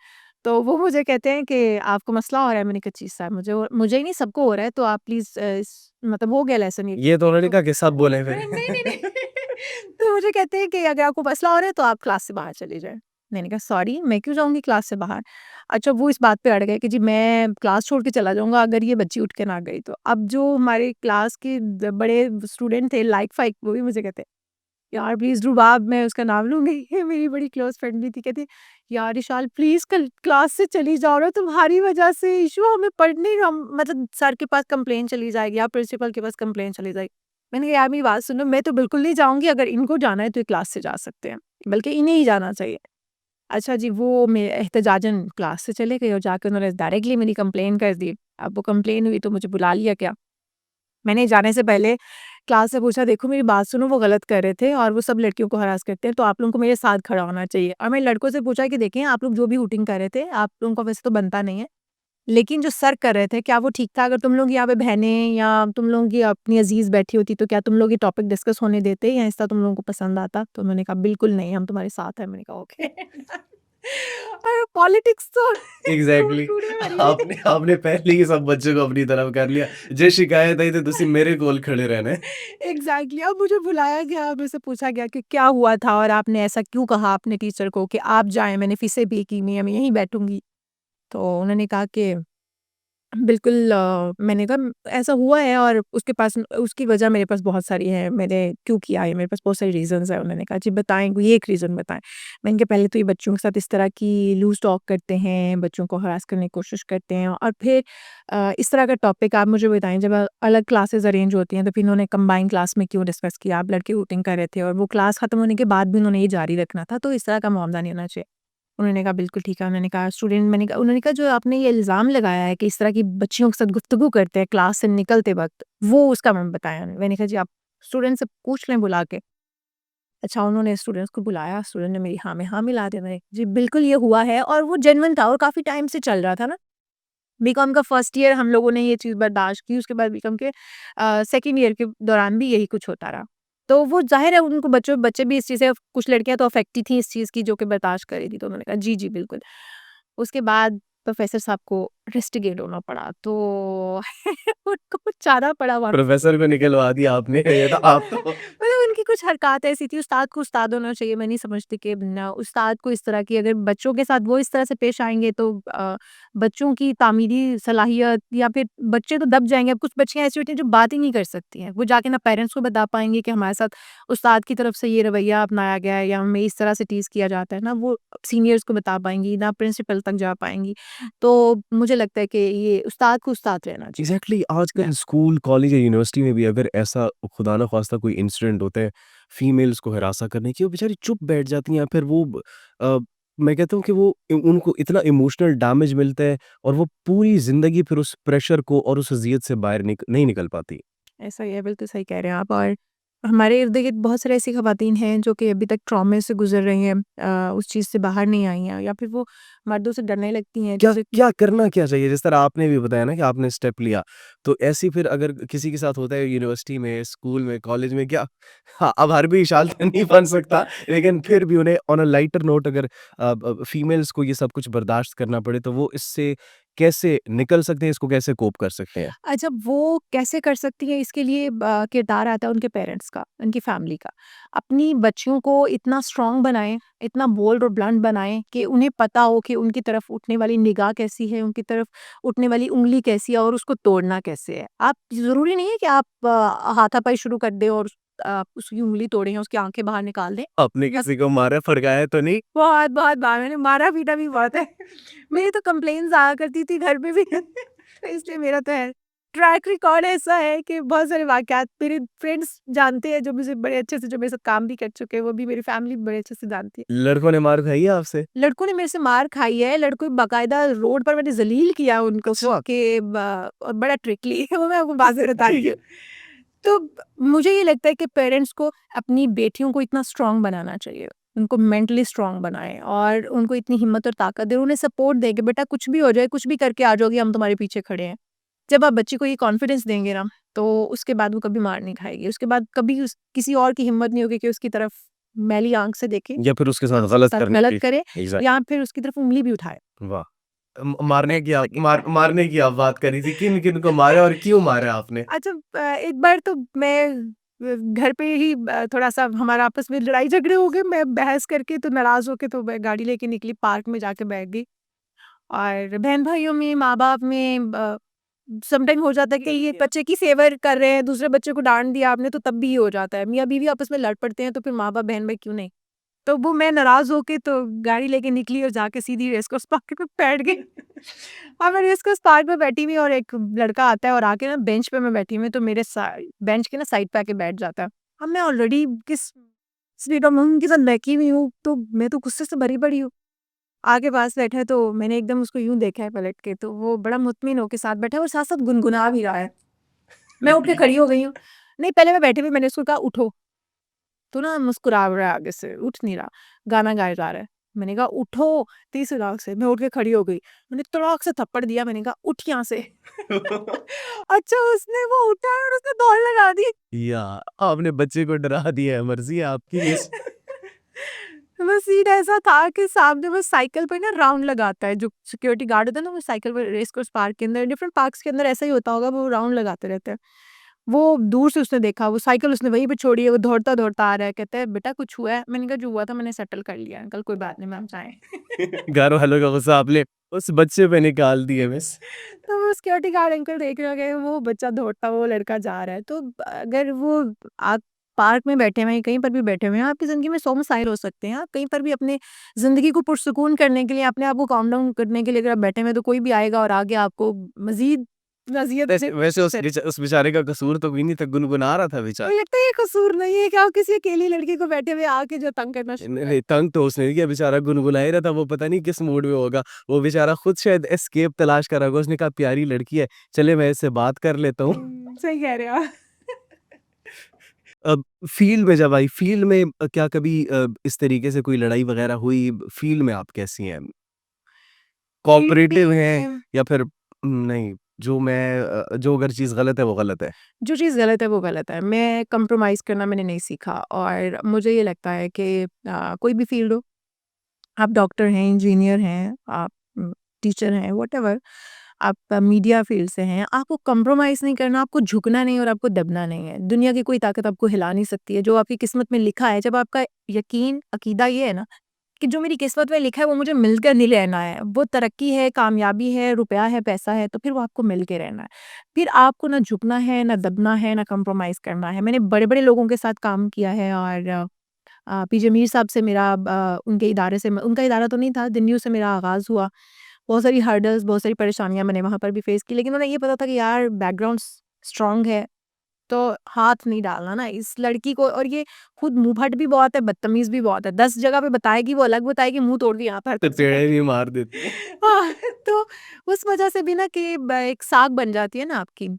S1: तो वो मुझे कहते हैं कि आपको मसला हो रहा है? मैंने कहा जी सर मुझे ही नहीं सबको हो रहा है, तो आप प्लीज़ मतलब हो गया लेसन ये।
S2: ये तो उन्होंने
S1: तो
S2: कहा कि सब बोले फिर।
S1: नहीं। तो मुझे कहते हैं कि अगर आपको मसला हो रहा है तो आप क्लास से बाहर चली जाएँ। मैंने कहा सॉरी मैं क्यों जाऊँगी क्लास से बाहर? अच्छा वो इस बात पे अड़ गए कि जी मैं क्लास छोड़ के चला जाऊँगा अगर ये बच्ची उठ के ना गई तो। अब जो हमारे क्लास के बड़े स्टूडेंट थे लाइक फाइक, वो भी मुझे कहते हैं यार प्लीज़ रुबाब, मैं उसका नाम लूँगी, ये मेरी बड़ी क्लोज़ फ्रेंड भी थी, कहती यार इशाल प्लीज़ कल क्लास से चली जाओ ना, तुम्हारी वजह से इशू हमें पढ़ने हम मतलब सर के पास कंप्लेंट चली जाएगी या प्रिंसिपल के पास कंप्लेंट चली जाएगी। मैंने कहा यार मेरी बात सुनो, मैं तो बिल्कुल नहीं जाऊँगी, अगर इनको जाना है तो ये क्लास से जा सकते हैं, बल्कि इन्हें ही जाना चाहिए। अच्छा जी, वो मैं एहतजाजन क्लास से चले गए और जाके उन्होंने डायरेक्टली मेरी कंप्लेन कर दी। अब वो कंप्लेन हुई तो मुझे बुला लिया क्या? मैंने जाने से पहले क्लास से पूछा देखो मेरी बात सुनो, वो गलत कर रहे थे और वो सब लड़कियों को हरास करते हैं, तो आप लोगों को मेरे साथ खड़ा होना चाहिए। और मैंने लड़कों से पूछा कि देखें आप लोग जो भी हूटिंग कर रहे थे, आप लोगों का वैसे तो बनता नहीं है, लेकिन जो सर कर रहे थे क्या वो ठीक था? अगर तुम लोग यहाँ पे बहनें या तुम लोगों की अपनी अजीज बैठी होती तो क्या तुम लोग ये टॉपिक डिस्कस होने देते या ऐसा तुम लोगों को पसंद आता? तो उन्होंने कहा बिल्कुल नहीं, हम तुम्हारे साथ हैं। मैंने कहा ओके। और पॉलिटिक्स तो
S2: एग्जैक्टली
S1: टूटने वाली है।
S2: आपने आपने पहले ही सब बच्चों को अपनी तरफ कर लिया जे शिकायत आई तो तुसी मेरे कोल खड़े रहने
S1: एग्जैक्टली अब मुझे बुलाया गया, अब मुझसे पूछा गया कि क्या हुआ था और आपने ऐसा क्यों कहा अपने टीचर को कि आप जाएं, मैंने फीसें पे की नहीं है, मैं यहीं बैठूंगी। तो उन्होंने कहा कि बिल्कुल मैंने कहा ऐसा हुआ है और उसके पास उसकी वजह मेरे पास बहुत सारी है, मैंने क्यों किया है, मेरे पास बहुत सारी रीज़न्स हैं। उन्होंने कहा जी बताएँ, कोई एक रीज़न बताएँ। मैंने कहा पहले तो ये बच्चों के साथ इस तरह की लूज़ टॉक करते हैं, बच्चों को हरास करने की कोशिश करते हैं और फिर इस तरह का टॉपिक आप मुझे बताएँ, जब अलग क्लासेस अरेंज होती हैं तो फिर इन्होंने कंबाइंड क्लास में क्यों डिस्कस किया? आप लड़के वोटिंग कर रहे थे और वो क्लास खत्म होने के बाद भी उन्होंने ये जारी रखना था, तो इस तरह का मामला नहीं होना चाहिए। उन्होंने कहा बिल्कुल ठीक है। उन्होंने कहा स्टूडेंट मैंने कहा उन्होंने कहा जो आपने ये इल्ज़ाम लगाया है कि इस तरह की बच्चियों के साथ गुफ्तगू करते हैं क्लास से निकलते वक़्त, वो उसका मैंने बताया नहीं। मैंने कहा जी आप स्टूडेंट से पूछ लें बुला के। अच्छा उन्होंने स्टूडेंट्स को बुलाया, स्टूडेंट ने मेरी हाँ में हाँ मिला दी। मैंने जी बिल्कुल ये हुआ है और वो जेन्युइन था और काफ़ी टाइम से चल रहा था ना। बीकॉम का फर्स्ट ईयर हम लोगों ने ये चीज़ बर्दाश्त की, उसके बाद बीकॉम के सेकंड ईयर के दौरान भी यही कुछ होता रहा। तो वो ज़ाहिर है उनको बच्चे भी इस चीज़ से कुछ लड़कियाँ तो अफ़ेक्ट ही थी इस चीज़ की जो कि बर्दाश्त कर रही थी। तो उन्होंने कहा जी, जी, बिल्कुल। उसके बाद प्रोफ़ेसर साहब को रेस्टिकेट होना पड़ा तो उनको कुछ जाना पड़ा वहाँ पे।
S2: प्रोफेसर को निकलवा दिया आपने ये तो आप तो
S1: मतलब उनकी कुछ हरकत ऐसी थी, उस्ताद को उस्ताद होना चाहिए। मैं नहीं समझती कि ना उस्ताद को इस तरह की अगर बच्चों के साथ वो इस तरह से पेश आएँगे तो बच्चों की तामीरी सलाहियत या फिर बच्चे तो दब जाएँगे। अब कुछ बच्चियाँ ऐसी होती हैं जो बात ही नहीं कर सकती हैं। वो जाके ना पेरेंट्स को बता पाएँगे कि हमारे साथ उस्ताद की तरफ से ये रवैया अपनाया गया है या हमें इस तरह से टीज़ किया जाता है, ना वो सीनियर्स को बता पाएँगी, ना प्रिंसिपल तक जा पाएँगी। तो मुझे लगता है कि ये उस्ताद को उस्ताद रहना चाहिए।
S2: एग्जैक्टली आजकल स्कूल कॉलेज या यूनिवर्सिटी में भी अगर ऐसा खुदा ना खास्ता कोई इंसिडेंट होता है फीमेल्स को हरासा करने की वो बेचारी चुप बैठ जाती हैं या फिर वो अ, मैं कहता हूँ कि वो उनको इतना इमोशनल डैमेज मिलता है और वो पूरी जिंदगी फिर उस प्रेशर को और उस अजियत से बाहर नहीं निकल पाती
S1: ऐसा ही है, बिल्कुल सही कह रहे हैं आप। और हमारे इर्द-गिर्द बहुत सारी ऐसी ख़वातीन हैं जो कि अभी तक ट्रॉमे से गुज़र रही हैं, उस चीज़ से बाहर नहीं आई हैं या फिर वो मर्दों से डरने लगती हैं।
S2: क्या क्या करना क्या चाहिए? जिस तरह आपने भी बताया ना कि आपने स्टेप लिया, तो ऐसी फिर अगर किसी के साथ होता है यूनिवर्सिटी में, स्कूल में, कॉलेज में क्या हाँ, अब हर भी शाल तो नहीं बन सकता, लेकिन फिर भी उन्हें ऑन अ लाइटर नोट अगर फीमेल्स को ये सब कुछ बर्दाश्त करना पड़े, तो वो इससे कैसे निकल सकते हैं, इसको कैसे कोप कर सकते हैं?
S1: अच्छा, वो कैसे कर सकती हैं इसके लिए किरदार आता है उनके पेरेंट्स का, उनकी फैमिली का। अपनी बच्चियों को इतना स्ट्रॉन्ग बनाएँ, इतना बोल्ड और ब्लंट बनाएँ कि उन्हें पता हो कि उनकी तरफ उठने वाली निगाह कैसी है, उनकी तरफ उठने वाली उँगली कैसी है और उसको तोड़ना कैसे है। आप ज़रूरी नहीं है कि आप हाथापाई शुरू कर दें और उसकी उँगली तोड़ें या उसकी आँखें बाहर निकाल दें।
S2: आपने किसी को मारा, फड़काया तो नहीं?
S1: बहुत बार मैंने मारा-पीटा भी बहुत है। मेरी तो कंप्लेंट्स आया करती थी घर पे भी। तो इसलिए मेरा तो है ट्रैक रिकॉर्ड ऐसा है कि बहुत सारे वाक़यात मेरे फ्रेंड्स जानते हैं जो मुझे बड़े अच्छे से जो मेरे साथ काम भी कर चुके हैं, वो भी मेरी फैमिली बड़े अच्छे से जानती है।
S2: लड़कों ने मार खाई है आपसे?
S1: लड़कों ने मेरे से मार खाई है, लड़कों ने बाकायदा रोड पर मैंने ज़लील किया उनको
S2: अच्छा।
S1: कि और बड़ा ट्रिकली वो मैं आपको बाद में बता रही हूँ। तो मुझे ये लगता है कि पेरेंट्स को अपनी बेटियों को इतना स्ट्रॉन्ग बनाना चाहिए। उनको मेंटली स्ट्रॉन्ग बनाएँ और उनको इतनी हिम्मत और ताकत दें, उन्हें सपोर्ट दें कि बेटा कुछ भी हो जाए, कुछ भी करके आ जाओगी, हम तुम्हारे पीछे खड़े हैं। जब आप बच्ची को ये कॉन्फिडेंस देंगे ना, तो उसके बाद वो कभी मार नहीं खाएगी। उसके बाद कभी उस किसी और की हिम्मत नहीं होगी कि उसकी तरफ मैली आँख से देखे,
S2: या फिर उसके साथ गलत
S1: साथ
S2: करने
S1: गलत
S2: की
S1: करे
S2: एग्ज़ैक्ट
S1: या फिर उसकी तरफ उँगली भी उठाए।
S2: वाह! मारने की आप बात कर रही थी, किन-किन को मारा और क्यों मारा आपने?
S1: अच्छा एक बार तो मैं घर पे ही थोड़ा-सा हमारा आपस में लड़ाई झगड़े हो गए, मैं बहस करके तो नाराज़ होके तो मैं गाड़ी लेके निकली, पार्क में जाके बैठ गई। और बहन-भाइयों में, माँ-बाप में समटाइम हो जाता है कि ये बच्चे की फ़ेवर कर रहे हैं, दूसरे बच्चे को डाँट दिया आपने तो तब भी ये हो जाता है। मियाँ-बीवी आपस में लड़ पड़ते हैं तो फिर माँ-बाप, बहन-भाई क्यों नहीं? तो वो मैं नाराज़ होके तो गाड़ी लेके निकली और जाके सीधी रेस कोर्स पार्क पे बैठ गई। और मैं रेस कोर्स पार्क में बैठी हुई और एक लड़का आता है और आके ना बेंच पे मैं बैठी हुई हूँ तो मेरे बेंच के ना साइड पे आके बैठ जाता है। अब मैं ऑलरेडी किस स्पीड ऑफ मूविंग के साथ बैठी हुई हूँ तो मैं तो गुस्से से भरी पड़ी हूँ। आगे पास बैठा है तो मैंने एकदम उसको यूँ देखा है पलट के तो वो बड़ा मुतमिन होके साथ बैठा है और साथ-साथ गुनगुना भी रहा है। मैं उठ के खड़ी हो गई हूँ। नहीं पहले मैं बैठी हुई मैंने उसको कहा उठो। तो ना मुस्कुरा रहा है आगे से, उठ नहीं रहा, गाना गाए जा रहा है। मैंने कहा उठो तेज़ तड़ाक से, मैं उठ के खड़ी हो गई। मैंने तड़ाक से थप्पड़ दिया, मैंने कहा उठ यहाँ से। अच्छा उसने वो उठा और उसने दौड़ लगा दी।
S2: या आपने बच्चे को डरा दिया है, मर्ज़ी है आपकी इस
S1: वो सीन ऐसा था कि सामने वो साइकिल पे ना राउंड लगाता है, जो सिक्योरिटी गार्ड होता है ना, वो साइकिल पे रेस कोर्स पार्क के अंदर, डिफरेंट पार्क्स के अंदर ऐसा ही होता होगा, वो राउंड लगाते रहते हैं। वो दूर से उसने देखा, वो साइकिल उसने वहीं पे छोड़ी है, वो दौड़ता-दौड़ता आ रहा है, कहता है, "बेटा कुछ हुआ है?" मैंने कहा, "जो हुआ था मैंने सेटल कर लिया अंकल, कोई बात नहीं, मैम जाएँ।"
S2: घर वालों का गुस्सा आपने उस बच्चे पे निकाल दिए मिस।
S1: तो वो सिक्योरिटी गार्ड अंकल देख रहे होंगे, वो बच्चा दौड़ता हुआ लड़का जा रहा है। तो अगर वो आप पार्क में बैठे हुए हैं, कहीं पर भी बैठे हुए हैं, आपकी ज़िंदगी में 100 मसाइल हो सकते हैं। आप कहीं पर भी अपने ज़िंदगी को पुरसुकून करने के लिए, अपने आप को काम डाउन करने के लिए अगर आप बैठे हुए हैं, तो कोई भी आएगा और आगे आपको मज़ीद अज़ियत
S2: वैसे
S1: दे
S2: वैसे
S1: से
S2: उस बेचारे का कसूर तो कोई नहीं था, गुनगुना रहा था बेचारा।
S1: मुझे लगता है ये कसूर नहीं है कि आप किसी अकेली लड़की को बैठे हुए आके जो तंग करना शुरू
S2: नहीं,
S1: कर
S2: नहीं, तंग तो उसने नहीं किया, बेचारा गुनगुना ही रहा था, वो पता नहीं किस मूड में होगा। वो बेचारा खुद शायद एस्केप तलाश कर रहा होगा, उसने कहा प्यारी लड़की है, चले मैं इससे बात कर लेता हूँ।
S1: सही कह रहे हो आप।
S2: अब फील्ड में जब आई, फील्ड में क्या कभी इस तरीके से कोई लड़ाई वगैरह हुई? फील्ड में आप कैसी हैं?
S1: फील्ड
S2: कोऑपरेटिव हैं
S1: में
S2: या फिर नहीं, जो अगर चीज़ गलत है वो गलत है?
S1: जो चीज़ गलत है वो गलत है। मैं कंप्रोमाइज़ करना मैंने नहीं सीखा और मुझे ये लगता है कि कोई भी फ़ील्ड हो, आप डॉक्टर हैं, इंजीनियर हैं, आप टीचर हैं, व्हाटएवर, आप मीडिया फ़ील्ड से हैं, आपको कंप्रोमाइज़ नहीं करना, आपको झुकना नहीं और आपको दबना नहीं है। दुनिया की कोई ताकत आपको हिला नहीं सकती है, जो आपकी किस्मत में लिखा है, जब आपका यकीन, अकीदा ये है ना कि जो मेरी किस्मत में लिखा है वो मुझे मिल कर नहीं रहना है, वो तरक्की है, कामयाबी है, रुपया है, पैसा है, तो फिर वो आपको मिल के रहना है। फिर आपको ना झुकना है, ना दबना है, ना कंप्रोमाइज़ करना है। मैंने बड़े-बड़े लोगों के साथ काम किया है और पीजे मीर साहब से मेरा उनके इदारे से उनका इदारा तो नहीं था, दिन्यू से मेरा आगाज़ हुआ। बहुत सारी हर्डल्स, बहुत सारी परेशानियाँ मैंने वहाँ पर भी फ़ेस की, लेकिन उन्हें ये पता था कि यार बैकग्राउंड स्ट्रॉन्ग है, तो हाथ नहीं डालना ना इस लड़की को। और ये खुद मुँहफट भी बहुत है, बदतमीज़ भी बहुत है। 10 जगह पे बताएगी, वो अलग बताएगी, मुँह तोड़ के यहाँ पर
S2: तो
S1: हरकत से
S2: पेड़े
S1: कहती
S2: भी
S1: है।
S2: मार देती है।
S1: हाँ, तो उस वजह से भी ना कि एक साख बन जाती है ना आपकी।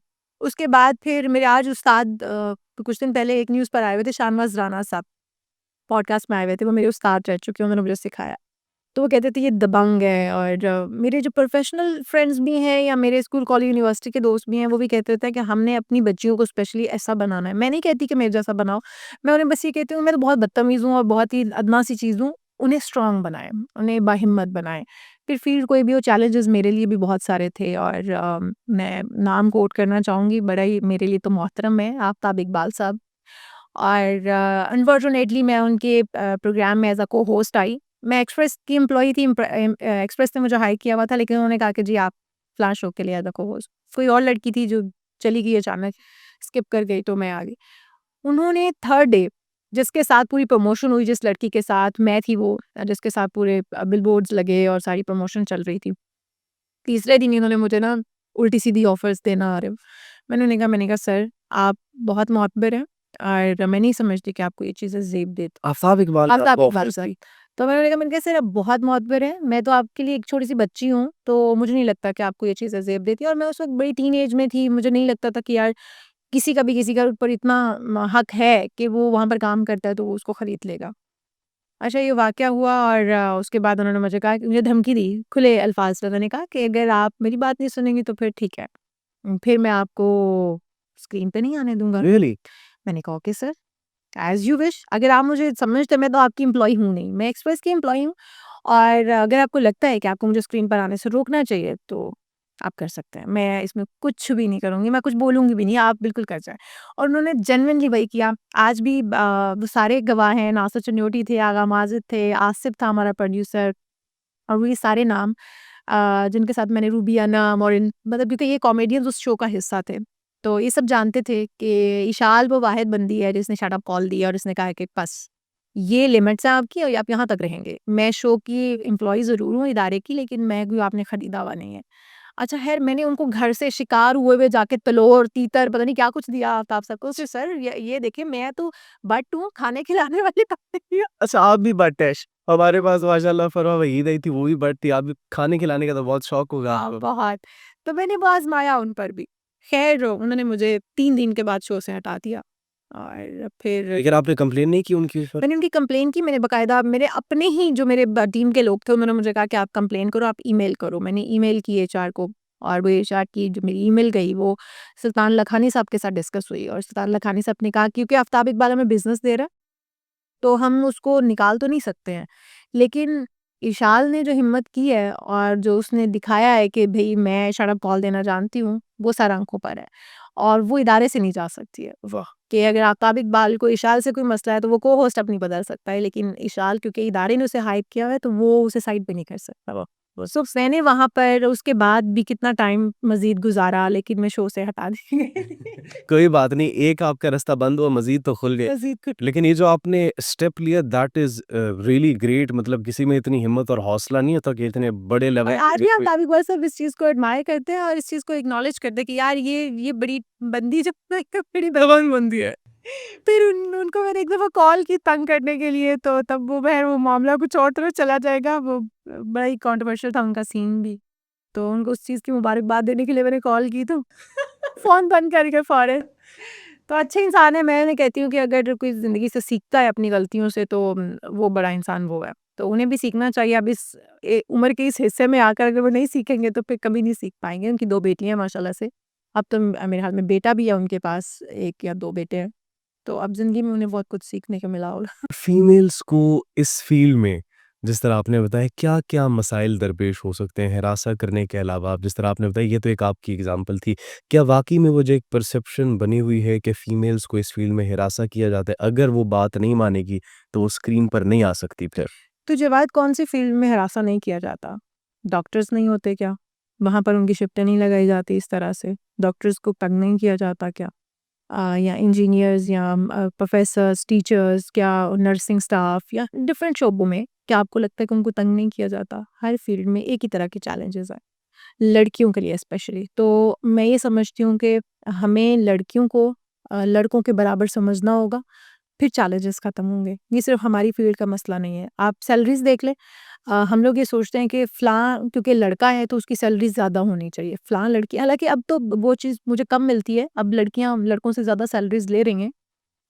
S1: उसके बाद फिर मेरे आज उस्ताद कुछ दिन पहले एक न्यूज़ पर आए हुए थे, शाहनवाज़ राना साहब, पॉडकास्ट में आए हुए थे, वो मेरे उस्ताद रह चुके हैं, उन्होंने मुझे सिखाया। तो वो कहते थे ये दबंग है और मेरे जो प्रोफ़ेशनल फ्रेंड्स भी हैं या मेरे स्कूल, कॉलेज, यूनिवर्सिटी के दोस्त भी हैं, वो भी कहते थे कि हमने अपनी बच्चियों को स्पेशली ऐसा बनाना है। मैं नहीं कहती कि मेरे जैसा बनाओ, मैं उन्हें बस ये कहती हूँ मैं तो बहुत बदतमीज़ हूँ और बहुत ही अदना-सी चीज़ हूँ, उन्हें स्ट्रॉन्ग बनाएँ, उन्हें बाहिम्मत बनाएँ। फिर फ़ील्ड कोई भी हो, चैलेंजेस मेरे लिए भी बहुत सारे थे और मैं नाम कोट करना चाहूँगी, बड़ा ही मेरे लिए तो मोहतरम है आफ़ताब इकबाल साहब। और अनफॉर्चुनेटली मैं उनके प्रोग्राम में एज़ अ को-होस्ट आई। मैं एक्सप्रेस की एम्प्लॉयी थी, एक्सप्रेस ने मुझे हायर किया हुआ था, लेकिन उन्होंने कहा कि जी आप फ्लां शो के लिए एज़ अ को-होस्ट। कोई और लड़की थी जो चली गई अचानक, स्किप कर गई तो मैं आ गई। उन्होंने थर्ड डे जिसके साथ पूरी प्रमोशन हुई, जिस लड़की के साथ मैं थी वो जिसके साथ पूरे बिलबोर्ड्स लगे और सारी प्रमोशन चल रही थी। तीसरे दिन इन्होंने मुझे ना उल्टी-सीधी ऑफ़र्स देना आ रहे हो। मैंने कहा सर आप बहुत मोहब्बर हैं और मैं नहीं समझती कि आपको ये चीज़ें ज़ेब देती।
S2: आफ़ताब इकबाल का
S1: आफ़ताब
S2: आपको
S1: इकबाल
S2: ऑफ़र
S1: सॉरी। तो मैंने कहा सर आप बहुत मोहब्बर हैं, मैं तो आपके लिए एक छोटी-सी बच्ची हूँ, तो मुझे नहीं लगता कि आपको ये चीज़ें ज़ेब देती और मैं उस वक़्त बड़ी टीनेज में थी, मुझे नहीं लगता था कि यार किसी का भी किसी के ऊपर इतना हक है कि वो वहाँ पर काम करता है तो वो उसको खरीद लेगा। अच्छा ये वाक़या हुआ और उसके बाद उन्होंने मुझे कहा कि मुझे धमकी दी, खुले अल्फ़ाज़ में उन्होंने कहा कि अगर आप मेरी बात नहीं सुनेंगी तो फिर ठीक है। फिर मैं आपको स्क्रीन पे नहीं आने दूँगा।
S2: रियली?
S1: मैंने कहा okay sir, as you wish. अगर आप मुझे समझते मैं तो आपकी एम्प्लॉयी हूँ नहीं, मैं एक्सप्रेस की एम्प्लॉयी हूँ और अगर आपको लगता है कि आपको मुझे स्क्रीन पर आने से रोकना चाहिए तो आप कर सकते हैं। मैं इसमें कुछ भी नहीं करूँगी, मैं कुछ बोलूँगी भी नहीं, आप बिल्कुल कर जाएँ। और उन्होंने जेनुइनली वही किया। आज भी वो सारे गवाह हैं, नासिर चन्योटी थे, आगा माजिद थे, आसिफ था हमारा प्रोड्यूसर और ये सारे नाम जिनके साथ मैंने रूबी अनम और इन मतलब क्योंकि ये कॉमेडियंस उस शो का हिस्सा थे। तो ये सब जानते थे कि इशाल वो वाहिद बंदी है जिसने शट अप कॉल दिया और इसने कहा कि बस, ये लिमिट्स हैं आपकी और आप यहाँ तक रहेंगे। मैं शो की एम्प्लॉयी ज़रूर हूँ इदारे की, लेकिन मैं कोई आपने खरीदा हुआ नहीं है। अच्छा ख़ैर मैंने उनको घर से शिकार हुए हुए जाके तलोर, तीतर पता नहीं क्या कुछ दिया आफ्ताब साहब को। सर ये देखिए मैं तो बट हूँ, खाने खिलाने वाली तो नहीं हूँ।
S2: अच्छा आप भी बट हैं। हमारे पास माशाल्लाह फरवा वहीद आई थी, वो भी बट थी। आप भी खाने खिलाने का तो बहुत शौक होगा
S1: हाँ,
S2: आपको।
S1: बहुत। तो मैंने वो आज़माया उन पर भी। ख़ैर उन्होंने मुझे 3 दिन के बाद शो से हटा दिया और फिर
S2: लेकिन आपने कंप्लेन नहीं की उनकी उस पर?
S1: मैंने उनकी कंप्लेन की। मैंने बाकायदा मेरे अपने ही जो मेरे टीम के लोग थे उन्होंने मुझे कहा कि आप कंप्लेन करो, आप ईमेल करो। मैंने ईमेल की एचआर को और वो एचआर की जो मेरी ईमेल गई वो सुल्तान लखानी साहब के साथ डिस्कस हुई और सुल्तान लखानी साहब ने कहा क्योंकि आफ्ताब इकबाल हमें बिज़नेस दे रहा है तो हम उसको निकाल तो नहीं सकते हैं। लेकिन इशाल ने जो हिम्मत की है और जो उसने दिखाया है कि भई मैं शट कॉल देना जानती हूँ, वो सर आँखों पर है और वो इदारे से नहीं जा सकती है।
S2: वाह!
S1: कि अगर आताब इकबाल को इशाल से कोई मसला है तो वो को-होस्ट अपनी बदल सकता है, लेकिन इशाल क्योंकि इदारे ने उसे हायर किया हुआ है तो वो उसे साइड पे नहीं कर सकता।
S2: वाह! बस
S1: सो मैंने वहाँ पर उसके बाद भी कितना टाइम मज़ीद गुज़ारा, लेकिन मैं शो से हटा दी गई।
S2: कोई बात नहीं, एक आपका रास्ता बंद हुआ, मज़ीद तो खुल गए।
S1: मज़ीद कुछ
S2: लेकिन ये जो आपने स्टेप लिया दैट इज़ रियली ग्रेट मतलब किसी में इतनी हिम्मत और हौसला नहीं होता कि इतने बड़े
S1: और
S2: लेवल
S1: आज
S2: पे
S1: भी हम
S2: कोई
S1: ताबिक बस सब इस चीज़ को एडमायर करते हैं और इस चीज़ को एक्नॉलेज करते हैं कि यार ये बड़ी बंदी जब बड़ी दबंग बंदी है। फिर उनको मैंने एक दफ़ा कॉल की तंग करने के लिए तो तब वो ख़ैर वो मामला कुछ और तरफ चला जाएगा, वो बड़ा ही कंट्रोवर्शियल था उनका सीन भी। तो उनको उस चीज़ की मुबारकबाद देने के लिए मैंने कॉल की तो फ़ोन बंद करके फ़ौरन। तो अच्छे इंसान है, मैं कहती हूँ कि अगर कोई ज़िंदगी से सीखता है अपनी गलतियों से तो वो बड़ा इंसान वो है। तो उन्हें भी सीखना चाहिए। अब इस उम्र के इस हिस्से में आकर अगर वो नहीं सीखेंगे तो फिर कभी नहीं सीख पाएँगे। उनकी 2 बेटियाँ हैं माशाल्लाह से। अब तो मेरे ख़्याल में बेटा भी है उनके पास, 1 या 2 बेटे हैं। तो अब ज़िंदगी में उन्हें बहुत कुछ सीखने को मिला होगा।
S2: फीमेल्स को इस फील्ड में जिस तरह आपने बताया क्या-क्या मसाइल दरपेश हो सकते हैं हिरासा करने के अलावा? आप जिस तरह आपने बताया ये तो एक आपकी एग्ज़ाम्पल थी। क्या वाक़ई में वो जो एक परसेप्शन बनी हुई है कि फीमेल्स को इस फील्ड में हिरासा किया जाता है, अगर वो बात नहीं मानेगी तो वो स्क्रीन पर नहीं आ सकती फिर?
S1: तो जवाद कौन-सी फ़ील्ड में हरासा नहीं किया जाता? डॉक्टर्स नहीं होते क्या? वहाँ पर उनकी शिफ्टें नहीं लगाई जाती इस तरह से? डॉक्टर्स को तंग नहीं किया जाता क्या? या इंजीनियर्स या प्रोफ़ेसर्स, टीचर्स क्या नर्सिंग स्टाफ या डिफरेंट शोबों में क्या आपको लगता है कि उनको तंग नहीं किया जाता? हर फ़ील्ड में एक ही तरह के चैलेंजेज़ हैं, लड़कियों के लिए स्पेशली। तो मैं ये समझती हूँ कि हमें लड़कियों को लड़कों के बराबर समझना होगा, फिर चैलेंजेस खत्म होंगे। ये सिर्फ़ हमारी फ़ील्ड का मसला नहीं है। आप सैलरीज़ देख लें, हम लोग ये सोचते हैं कि फ़लाँ क्योंकि लड़का है तो उसकी सैलरी ज़्यादा होनी चाहिए, फ़लाँ लड़की हालाँकि अब तो वो चीज़ मुझे कम मिलती है, अब लड़कियाँ लड़कों से ज़्यादा सैलरीज़ ले रही हैं।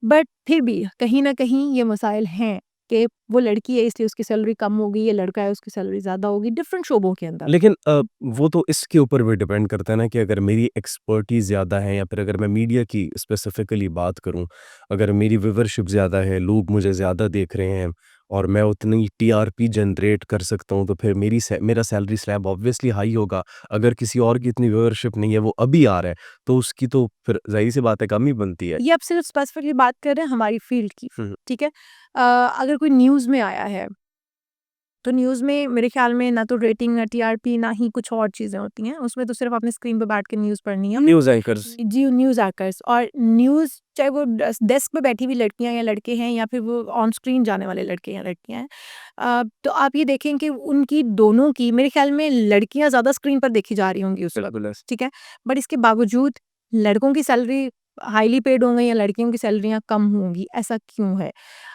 S1: बट फिर भी कहीं न कहीं ये मसाइल हैं कि वो लड़की है इसलिए उसकी सैलरी कम होगी, ये लड़का है उसकी सैलरी ज़्यादा होगी, डिफरेंट शोबों के अंदर।
S2: लेकिन वो तो इसके ऊपर भी डिपेंड करता है ना कि अगर मेरी एक्सपर्टीज़ ज़्यादा है या फिर अगर मैं मीडिया की स्पेसिफिकली बात करूं, अगर मेरी व्यूवरशिप ज़्यादा है, लोग मुझे ज़्यादा देख रहे हैं और मैं उतनी टीआरपी जनरेट कर सकता हूं, तो फिर मेरा सैलरी स्लैब ऑब्वियसली हाई होगा। अगर किसी और की इतनी व्यूवरशिप नहीं है, वो अभी आ रहा है, तो उसकी तो फिर ज़ाहिर सी बात है कम ही बनती है।
S1: ये अब सिर्फ स्पेसिफिकली बात कर रहे हैं हमारी फ़ील्ड की,
S2: हम्म,
S1: ठीक है? अगर कोई न्यूज़ में आया है तो न्यूज़ में मेरे ख़्याल में ना तो रेटिंग, ना टीआरपी, ना ही कुछ और चीज़ें होती हैं। उसमें तो सिर्फ़ आपने स्क्रीन पे बैठ के न्यूज़ पढ़नी है।
S2: न्यूज़ एंकर्स
S1: जी, न्यूज़ एंकर्स और न्यूज़ चाहे वो डेस्क पे बैठी हुई लड़कियाँ या लड़के हैं या फिर वो ऑन स्क्रीन जाने वाले लड़के या लड़कियाँ हैं। तो आप ये देखें कि उनकी दोनों की मेरे ख़्याल में लड़कियाँ ज़्यादा स्क्रीन पर देखी जा रही होंगी उस वक़्त,
S2: बिल्कुल
S1: ठीक है? बट इसके बावजूद लड़कों की सैलरी हाइली पेड होंगी या लड़कियों की सैलरियाँ कम होंगी, ऐसा क्यों है?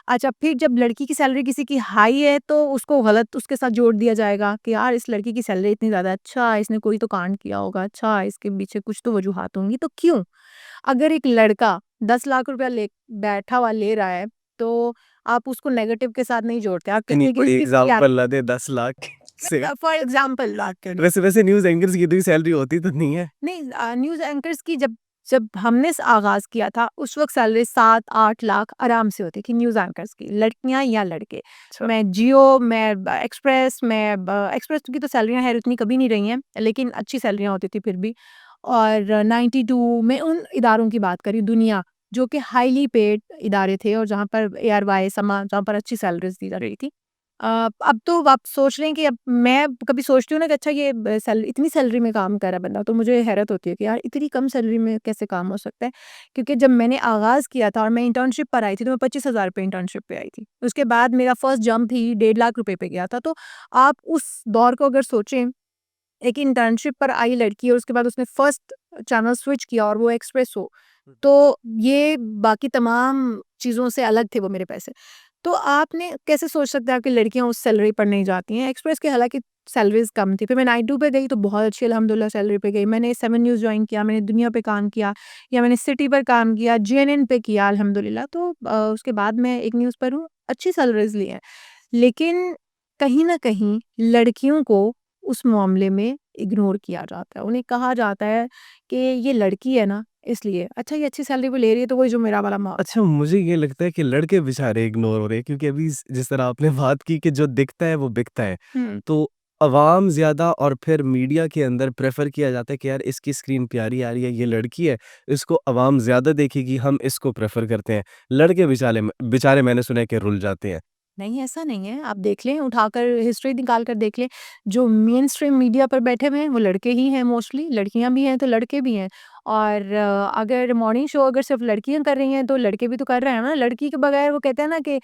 S1: अच्छा, फिर जब लड़की की सैलरी किसी की हाई है तो उसको गलत उसके साथ जोड़ दिया जाएगा कि यार इस लड़की की सैलरी इतनी ज़्यादा, अच्छा इसने कोई तो कांड किया होगा, अच्छा इसके पीछे कुछ तो वजूहात होंगी। तो क्यों? अगर एक लड़का 10 लाख रुपया ले बैठा हुआ ले रहा है, तो आप उसको नेगेटिव के साथ नहीं जोड़ते। आप कहते
S2: इतनी
S1: हैं कि
S2: बड़ी
S1: इसकी
S2: एग्ज़ाम्पल ना दे 10 लाख से।
S1: फॉर एग्ज़ाम्पल बात कर रही हूँ।
S2: वैसे न्यूज़ एंकर्स की इतनी सैलरी होती तो नहीं है।
S1: नहीं न्यूज़ एंकर्स की जब जब हमने आगाज़ किया था, उस वक़्त सैलरी 7-8 लाख आराम से होती थी न्यूज़ एंकर्स की, लड़कियाँ या लड़के।
S2: अच्छा।
S1: मैं जियो, मैं एक्सप्रेस, मैं एक्सप्रेस की तो सैलरियाँ खैर उतनी कभी नहीं रही हैं, लेकिन अच्छी सैलरियाँ होती थी फिर भी। और 92 मैं उन इदारों की बात कर रही हूँ, दुनिया, जो कि हाइली पेड इदारे थे और जहाँ पर एआरवाई, समा जहाँ पर अच्छी सैलरीज़ दी जाती थी। अब तो आप सोच रहे हैं कि अब मैं कभी सोचती हूँ ना कि अच्छा ये इतनी सैलरी में काम कर रहा है बंदा, तो मुझे हैरत होती है कि यार इतनी कम सैलरी में कैसे काम हो सकता है? क्योंकि जब मैंने आगाज़ किया था और मैं इंटर्नशिप पर आई थी, तो मैं 25,000 पे इंटर्नशिप पे आई थी। उसके बाद मेरा फर्स्ट जंप ही 1.5 लाख रुपए पे गया था। तो आप उस दौर को अगर सोचें, एक इंटर्नशिप पर आई लड़की और उसके बाद उसने फर्स्ट चैनल स्विच किया और वो एक्सप्रेस हो, तो ये बाकी तमाम चीज़ों से अलग थे वो मेरे पैसे। तो आपने कैसे सोच सकते हैं कि लड़कियाँ उस सैलरी पर नहीं जाती हैं? एक्सप्रेस की हालाँकि सैलरीज़ कम थी। फिर मैं 92 पे गई तो बहुत अच्छी अल्हम्दुलिल्लाह सैलरी पे गई। मैंने 7 न्यूज़ जॉइन किया, मैंने दुनिया पे काम किया या मैंने सिटी पर काम किया, जेएनएन पे किया अल्हम्दुलिल्लाह। तो उसके बाद मैं एक न्यूज़ पर हूँ, अच्छी सैलरीज़ ली हैं। लेकिन कहीं न कहीं लड़कियों को उस मामले में इग्नोर किया जाता है। उन्हें कहा जाता है कि ये लड़की है ना, इसलिए अच्छा ये अच्छी सैलरी पे ले रही है तो वही जो मेरा वाला
S2: अच्छा, मुझे ये लगता है कि लड़के बेचारे इग्नोर हो रहे हैं क्योंकि अभी जिस तरह आपने बात की कि जो दिखता है वो बिकता है।
S1: हम्म।
S2: तो अवाम ज़्यादा और फिर मीडिया के अंदर प्रेफ़र किया जाता है कि यार इसकी स्क्रीन प्यारी आ रही है, ये लड़की है, इसको अवाम ज़्यादा देखेगी, हम इसको प्रेफ़र करते हैं। लड़के बेचारे मैंने सुना है कि रुल जाते हैं।
S1: नहीं, ऐसा नहीं है। आप देख लें, उठाकर हिस्ट्री निकाल कर देख लें, जो मेन स्ट्रीम मीडिया पर बैठे हुए हैं, वो लड़के ही हैं मोस्टली, लड़कियाँ भी हैं तो लड़के भी हैं। और अगर मॉर्निंग शो अगर सिर्फ़ लड़कियाँ कर रही हैं, तो लड़के भी तो कर रहे हैं ना। लड़की के बगैर वो कहते हैं ना कि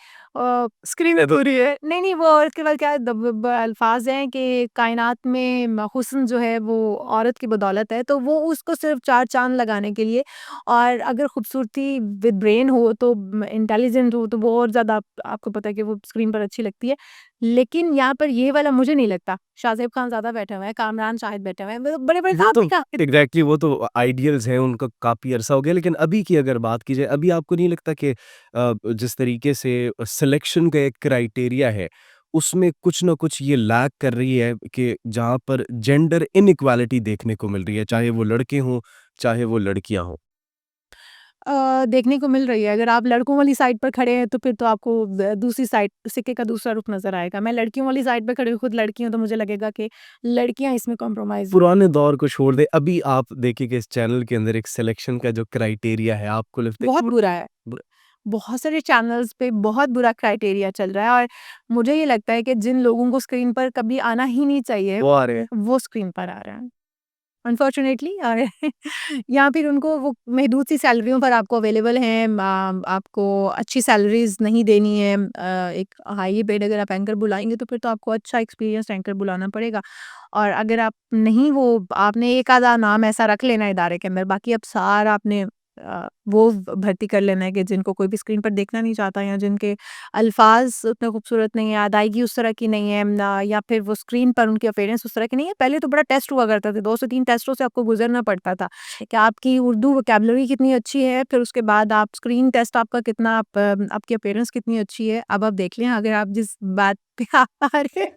S1: स्क्रीन अधूरी है। नहीं, नहीं, वो और उसके बाद क्या द ब ब अल्फ़ाज़ हैं कि कायनात में हुस्न जो है, वो औरत की बदौलत है, तो वो उसको सिर्फ़ 4 चाँद लगाने के लिए और अगर खूबसूरती विद ब्रेन हो तो इंटेलिजेंट हो तो वो और ज़्यादा आपको पता है कि वो स्क्रीन पर अच्छी लगती है। लेकिन यहाँ पर ये वाला मुझे नहीं लगता। शाज़ेब खान ज़्यादा बैठे हुए हैं, कामरान शाहिद बैठे हुए हैं, मतलब बड़े-बड़े
S2: वो
S1: साहब
S2: तो
S1: भी कहाँ
S2: एग्ज़ैक्टली वो तो आइडियल्स हैं, उनका काफ़ी अरसा हो गया। लेकिन अभी की अगर बात की जाए, अभी आपको नहीं लगता कि जिस तरीके से सिलेक्शन का एक क्राइटेरिया है, उसमें कुछ न कुछ ये लैक कर रही है कि जहाँ पर जेंडर इनइक्वालिटी देखने को मिल रही है, चाहे वो लड़के हों, चाहे वो लड़कियाँ हों?
S1: देखने को मिल रही है। अगर आप लड़कों वाली साइड पर खड़े हैं तो फिर तो आपको दूसरी साइड सिक्के का दूसरा रुख नज़र आएगा। मैं लड़कियों वाली साइड पे खड़ी हूँ, खुद लड़की हूँ तो मुझे लगेगा कि लड़कियाँ इसमें कॉम्प्रोमाइज़
S2: पुराने दौर को छोड़ दें, अभी आप देखिए कि इस चैनल के अंदर एक सिलेक्शन का जो क्राइटेरिया है, आपको लगता है कि
S1: बहुत
S2: वो
S1: बुरा है।
S2: ब
S1: बहुत सारे चैनल्स पे बहुत बुरा क्राइटेरिया चल रहा है और मुझे ये लगता है कि जिन लोगों को स्क्रीन पर कभी आना ही नहीं चाहिए,
S2: वो आ रहे हैं?
S1: वो स्क्रीन पर आ रहे हैं। अनफॉर्च्युनेटली और या फिर उनको वो महदूद सी सैलरियों पर आपको अवेलेबल हैं, आपको अच्छी सैलरीज़ नहीं देनी है, एक हाईली पेड अगर आप एंकर बुलाएँगे तो फिर तो आपको अच्छा एक्सपीरियंस्ड एंकर बुलाना पड़ेगा। और अगर आप नहीं वो आपने एक आधा नाम ऐसा रख लेना है इदारे के अंदर, बाकी अब सारा आपने वो भर्ती कर लेना है कि जिनको कोई भी स्क्रीन पर देखना नहीं चाहता या जिनके अल्फ़ाज़ उतने खूबसूरत नहीं है, अदायगी उस तरह की नहीं है या फिर वो स्क्रीन पर उनकी अपीयरेंस उस तरह की नहीं है। पहले तो बड़ा टेस्ट हुआ करता था, 2 से 3 टेस्टों से आपको गुज़रना पड़ता था कि आपकी उर्दू वोकैब्युलरी कितनी अच्छी है, फिर उसके बाद आप स्क्रीन टेस्ट आपका कितना आपकी अपीयरेंस कितनी अच्छी है। अब आप देख लें अगर आप जिस बात पे आप आ रहे हैं,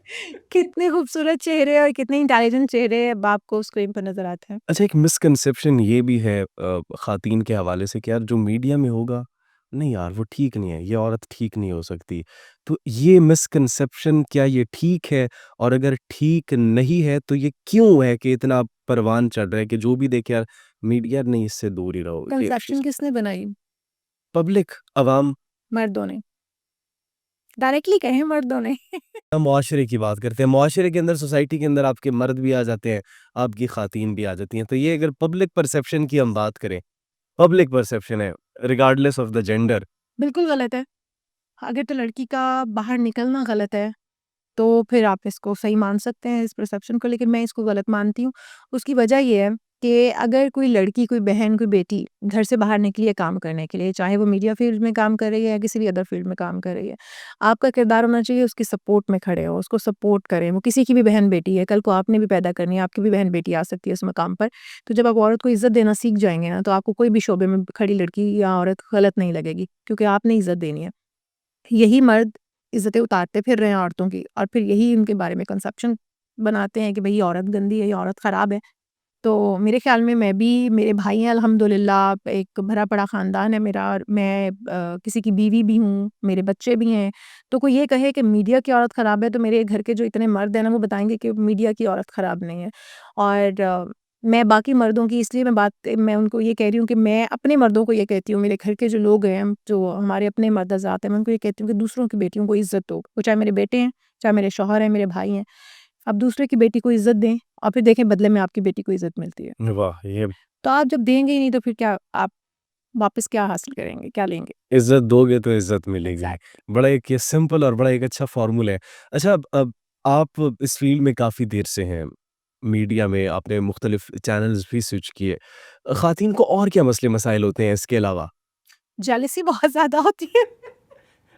S1: कितने खूबसूरत चेहरे और कितने इंटेलिजेंट चेहरे अब आपको स्क्रीन पर नज़र आते हैं।
S2: अच्छा, एक मिसकंसेप्शन ये भी है ख़ातीन के हवाले से कि यार जो मीडिया में होगा, नहीं यार वो ठीक नहीं है, ये औरत ठीक नहीं हो सकती। तो ये मिसकंसेप्शन क्या ये ठीक है? और अगर ठीक नहीं है तो ये क्यों है कि इतना परवान चढ़ रहा है कि जो भी देखे यार मीडिया नहीं इससे दूर ही रहो। ये
S1: कंसेप्शन किसने बनाई?
S2: पब्लिक, अवाम
S1: मर्दों ने। डायरेक्टली कहें मर्दों ने।
S2: हम मुआशरे की बात करते हैं। मुआशरे के अंदर सोसाइटी के अंदर आपके मर्द भी आ जाते हैं, आपकी ख़ातीन भी आ जाती हैं। तो ये अगर पब्लिक परसेप्शन की हम बात करें, पब्लिक परसेप्शन है रिगार्डलेस ऑफ द जेंडर।
S1: बिल्कुल गलत है। अगर तो लड़की का बाहर निकलना गलत है, तो फिर आप इसको सही मान सकते हैं इस परसेप्शन को, लेकिन मैं इसको गलत मानती हूँ। उसकी वजह ये है कि अगर कोई लड़की, कोई बहन, कोई बेटी घर से बाहर निकली है काम करने के लिए, चाहे वो मीडिया फ़ील्ड में काम कर रही है या किसी भी अदर फ़ील्ड में काम कर रही है, आपका किरदार होना चाहिए उसकी सपोर्ट में खड़े हो, उसको सपोर्ट करें। वो किसी की भी बहन-बेटी है, कल को आपने भी पैदा करनी है, आपकी भी बहन-बेटी आ सकती है उस मकाम पर। तो जब आप औरत को इज़्ज़त देना सीख जाएँगे ना, तो आपको कोई भी शोबे में खड़ी लड़की या औरत गलत नहीं लगेगी, क्योंकि आपने इज़्ज़त देनी है। यही मर्द इज़्ज़तें उतारते फिर रहे हैं औरतों की और फिर यही उनके बारे में कंसेप्शन बनाते हैं कि भई ये औरत गंदी है, ये औरत ख़राब है। तो मेरे ख़्याल में मैं भी मेरे भाई हैं अल्हम्दुलिल्लाह, एक भरा पड़ा ख़ानदान है मेरा और मैं किसी की बीवी भी हूँ, मेरे बच्चे भी हैं। तो कोई ये कहे कि मीडिया की औरत ख़राब है, तो मेरे घर के जो इतने मर्द हैं ना, वो बताएँगे कि मीडिया की औरत ख़राब नहीं है। और मैं बाकी मर्दों की इसलिए मैं उनको ये कह रही हूँ कि मैं अपने मर्दों को ये कहती हूँ, मेरे घर के जो लोग हैं, जो हमारे अपने मर्द हज़रात हैं, मैं उनको ये कहती हूँ कि दूसरों की बेटियों को इज़्ज़त दो। वो चाहे मेरे बेटे हैं, चाहे मेरे शौहर हैं, मेरे भाई हैं। आप दूसरे की बेटी को इज़्ज़त दें और फिर देखें बदले में आपकी बेटी को इज़्ज़त मिलती है।
S2: वाह! ये
S1: तो आप जब देंगे ही नहीं तो फिर क्या आप वापस क्या हासिल करेंगे? क्या लेंगे?
S2: इज़्ज़त दोगे तो इज़्ज़त मिलेगी।
S1: एग्ज़ैक्टली।
S2: बड़ा एक ये सिंपल और बड़ा एक अच्छा फ़ॉर्मूला है। अच्छा अब आप इस फ़ील्ड में काफ़ी देर से हैं, मीडिया में आपने मुख्तलिफ़ चैनल्स भी स्विच किए। ख़वातीन को और क्या मसले-मसाइल होते हैं इसके अलावा?
S1: जेलसी बहुत ज़्यादा होती है।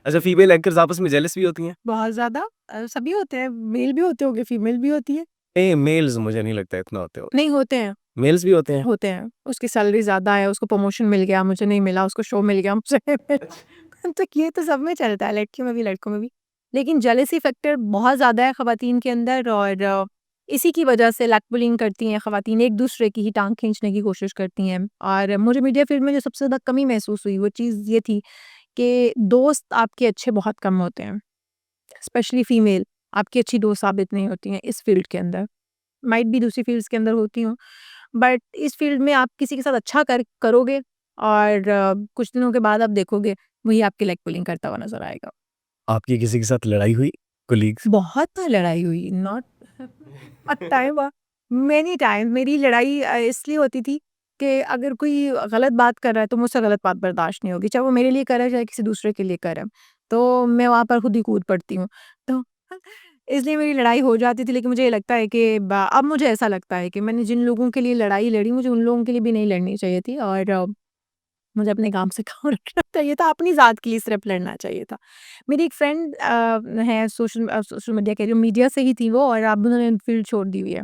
S2: अच्छा फीमेल एंकर्स आपस में जेलस भी होती हैं?
S1: बहुत ज़्यादा सभी होते हैं, मेल भी होते होंगे, फीमेल भी होती है।
S2: मेल्स मुझे नहीं लगता इतना होते होंगे।
S1: नहीं होते हैं,
S2: मेल्स भी होते हैं?
S1: होते हैं। उसकी सैलरी ज़्यादा है, उसको प्रमोशन मिल गया, मुझे नहीं मिला, उसको शो मिल गया, मुझे नहीं मिला। तो ये तो सब में चलता है, लड़कियों में भी, लड़कों में भी। लेकिन जेलसी फैक्टर बहुत ज़्यादा है ख़वातीन के अंदर और इसी की वजह से लैक पुलिंग करती हैं ख़वातीन, एक-दूसरे की ही टाँग खींचने की कोशिश करती हैं। और मुझे मीडिया फ़ील्ड में जो सबसे ज़्यादा कमी महसूस हुई, वो चीज़ ये थी कि दोस्त आपके अच्छे बहुत कम होते हैं, स्पेशली फीमेल आपकी अच्छी दोस्त साबित नहीं होती हैं इस फ़ील्ड के अंदर। माइट बी दूसरी फ़ील्ड्स के अंदर होती हों, बट इस फ़ील्ड में आप किसी के साथ अच्छा करोगे और कुछ दिनों के बाद आप देखोगे, वही आपकी लेग पुलिंग करता हुआ नज़र आएगा।
S2: आपकी किसी के साथ लड़ाई हुई? कोलीग्स?
S1: बहुत बार लड़ाई हुई, not a time many time मेरी लड़ाई इसलिए होती थी कि अगर कोई गलत बात कर रहा है तो मुझसे गलत बात बर्दाश्त नहीं होगी, चाहे वो मेरे लिए कर रहा है चाहे किसी दूसरे के लिए कर रहा है, तो मैं वहाँ पर खुद ही कूद पड़ती हूँ। तो इसलिए मेरी लड़ाई हो जाती थी, लेकिन मुझे ये लगता है कि अब मुझे ऐसा लगता है कि मैंने जिन लोगों के लिए लड़ाई लड़ी मुझे उन लोगों के लिए भी नहीं लड़नी चाहिए थी, और मुझे अपने काम से काम रखना चाहिए था, अपनी ज़ात के लिए सिर्फ लड़ना चाहिए था। मेरी एक फ्रेंड है सोशल मीडिया के जो मीडिया से ही थी वो, और अब उन्होंने फील्ड छोड़ दी हुई है।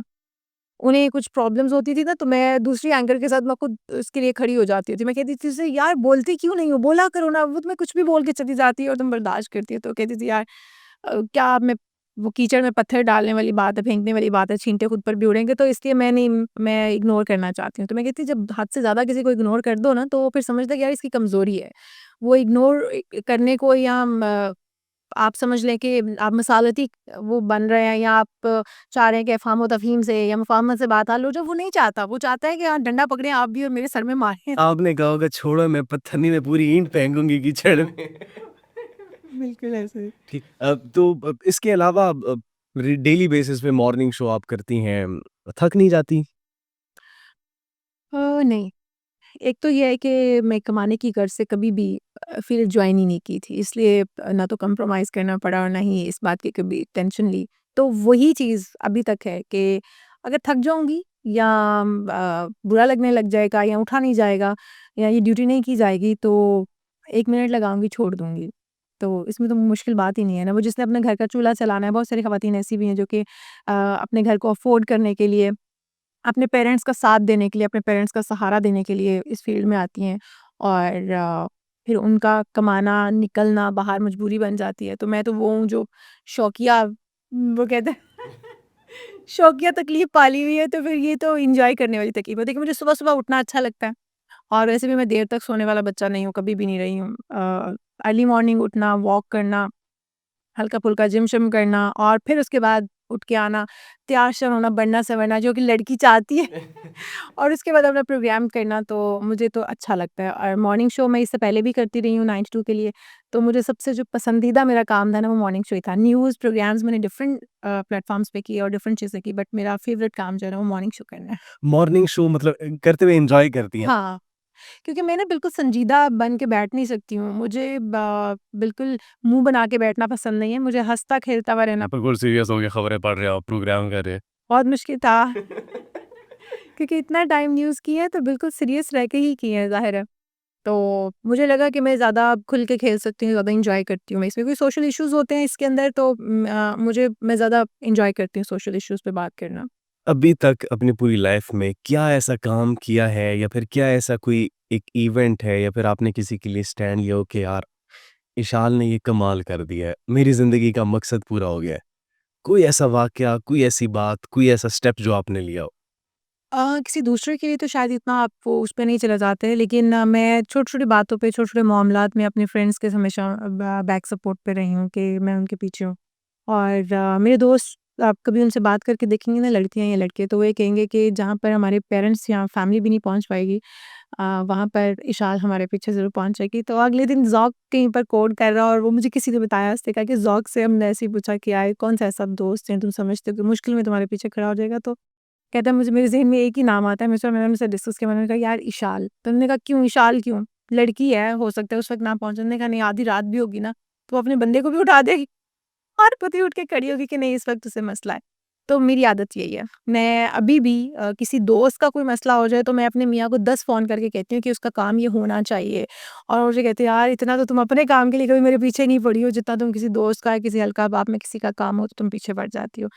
S1: उन्हें कुछ प्रॉब्लम्स होती थी ना, तो मैं दूसरी एंकर के साथ मैं खुद उसके लिए खड़ी हो जाती थी। मैं कहती थी उससे, "यार बोलती क्यों नहीं हो? बोला करो ना, वो तुम्हें कुछ भी बोल के चली जाती है और तुम बर्दाश्त करती हो।" तो कहती थी, "यार क्या मैं वो कीचड़ में पत्थर डालने वाली बात है, फेंकने वाली बात है, छींटे खुद पर भी उड़ेंगे, तो इसलिए मैं इग्नोर करना चाहती हूँ।" तो मैं कहती जब हद से ज़्यादा किसी को इग्नोर कर दो ना, तो वो फिर समझता है कि यार इसकी कमज़ोरी है। वो इग्नोर करने को, या आप समझ लें कि आप मसालती वो बन रहे हैं, या आप चाह रहे हैं कि अफ़हाम व तफ़हीम से या मुफ़ाहमत से बात हल हो जाए, वो नहीं चाहता। वो चाहता है कि हाँ, डंडा पकड़ें आप भी और मेरे सर में मारें।
S2: आपने कहा होगा छोड़ो मैं पत्थर नहीं मैं पूरी ईंट फेंकूँगी कीचड़ में।
S1: बिल्कुल ऐसे।
S2: ठीक। तो इसके अलावा डेली बेसिस पे मॉर्निंग शो आप करती हैं, थक नहीं जाती?
S1: नहीं। एक तो ये है कि मैं कमाने की गर्ज से कभी भी फ़ील्ड जॉइन ही नहीं की थी, इसलिए ना तो कॉम्प्रोमाइज़ करना पड़ा और ना ही इस बात की कभी टेंशन ली। तो वही चीज़ अभी तक है कि अगर थक जाऊँगी, या बुरा लगने लग जाएगा, या उठा नहीं जाएगा, या ये ड्यूटी नहीं की जाएगी, तो 1 मिनट लगाऊँगी, छोड़ दूँगी। तो इसमें तो मुश्किल बात ही नहीं है ना। वो जिसने अपने घर का चूल्हा चलाना है, बहुत सारी ख़वातीन ऐसी भी हैं जो कि अपने घर को अफ़ोर्ड करने के लिए, अपने पेरेंट्स का साथ देने के लिए, अपने पेरेंट्स का सहारा देने के लिए इस फ़ील्ड में आती हैं, और फिर उनका कमाना, निकलना बाहर मजबूरी बन जाती है। तो मैं तो वो हूँ जो शौकिया, वो कहते हैं शौकिया तकलीफ़ पाली हुई है, तो फिर ये तो एन्जॉय करने वाली तकलीफ़ है। देखिए मुझे सुबह-सुबह उठना अच्छा लगता है, और वैसे भी मैं देर तक सोने वाला बच्चा नहीं हूँ, कभी भी नहीं रही हूँ। अर्ली मॉर्निंग उठना, वॉक करना, हल्का-फुल्का जिम-शिम करना, और फिर उसके बाद उठ के आना, तैयार-श्यार होना, बनना-संवरना जो कि लड़की चाहती है, और उसके बाद अपना प्रोग्राम करना, तो मुझे तो अच्छा लगता है। और मॉर्निंग शो मैं इससे पहले भी करती रही हूँ 9 टू 2 के लिए, तो मुझे सबसे जो पसंदीदा मेरा काम था ना, वो मॉर्निंग शो ही था। न्यूज़ प्रोग्राम्स मैंने डिफरेंट प्लेटफ़ॉर्म्स पे किए और डिफरेंट चीज़ें की, बट मेरा फ़ेवरेट काम जो है ना, वो मॉर्निंग शो करना है।
S2: मॉर्निंग शो मतलब करते हुए एन्जॉय करती हैं?
S1: हाँ। क्योंकि मैं ना बिल्कुल संजीदा बन के बैठ नहीं सकती हूँ। मुझे बिल्कुल मुँह बना के बैठना पसंद नहीं है। मुझे हँसता-खेलता हुआ रहना
S2: बिल्कुल सीरियस हो के खबरें पढ़ रहे हो, प्रोग्राम कर रहे हैं।
S1: बहुत मुश्किल था। क्योंकि इतना टाइम न्यूज़ की है, तो बिल्कुल सीरियस रह के ही की है, ज़ाहिर है। तो मुझे लगा कि मैं ज़्यादा खुल के खेल सकती हूँ, ज़्यादा एन्जॉय करती हूँ मैं इसमें, क्योंकि सोशल इश्यूज़ होते हैं इसके अंदर, तो मैं ज़्यादा एन्जॉय करती हूँ सोशल इश्यूज़ पे बात करना।
S2: अभी तक अपनी पूरी लाइफ में क्या ऐसा काम किया है या फिर क्या ऐसा कोई एक इवेंट है या फिर आपने किसी के लिए स्टैंड लिया हो कि यार इशाल ने ये कमाल कर दिया है, मेरी ज़िंदगी का मकसद पूरा हो गया है? कोई ऐसा वाकया, कोई ऐसी बात, कोई ऐसा स्टेप जो आपने लिया हो?
S1: किसी दूसरे के लिए तो शायद इतना आप वो उस पे नहीं चले जाते, लेकिन मैं छोटी-छोटी बातों पे, छोटे-छोटे मामलात में अपने फ्रेंड्स के हमेशा बैक सपोर्ट पे रही हूँ कि मैं उनके पीछे हूँ। और मेरे दोस्त, आप कभी उनसे बात करके देखेंगे ना, लड़कियाँ या लड़के, तो वो ये कहेंगे कि जहाँ पर हमारे पेरेंट्स या फैमिली भी नहीं पहुँच पाएगी, वहाँ पर इशाल हमारे पीछे ज़रूर पहुँच जाएगी। तो अगले दिन ज़ौक कहीं पर कोड कर रहा, और वो मुझे किसी ने बताया, उसने कहा कि ज़ौक से हमने ऐसे ही पूछा कि यार कौन-सा ऐसा दोस्त है तुम समझते हो कि मुश्किल में तुम्हारे पीछे खड़ा हो जाएगा? तो कहता है मुझे, मेरे ज़हन में एक ही नाम आता है, मैंने उनसे डिस्कस किया, मैंने कहा यार इशाल। तो उन्होंने कहा क्यों इशाल क्यों? लड़की है, हो सकता है उस वक़्त ना पहुँचे। उन्होंने कहा नहीं, आधी रात भी होगी ना, तो वो अपने बंदे को भी उठा देगी, और खुद ही उठ के खड़ी होगी कि नहीं इस वक़्त उसे मसला है। तो मेरी आदत यही है। मैं अभी भी किसी दोस्त का कोई मसला हो जाए, तो मैं अपने मियाँ को 10 फ़ोन करके कहती हूँ कि उसका काम ये होना चाहिए। और वो मुझे कहते हैं यार इतना तो तुम अपने काम के लिए कभी मेरे पीछे नहीं पड़ी हो, जितना तुम किसी दोस्त का या किसी हल्का बात में किसी का काम हो तो तुम पीछे पड़ जाती हो।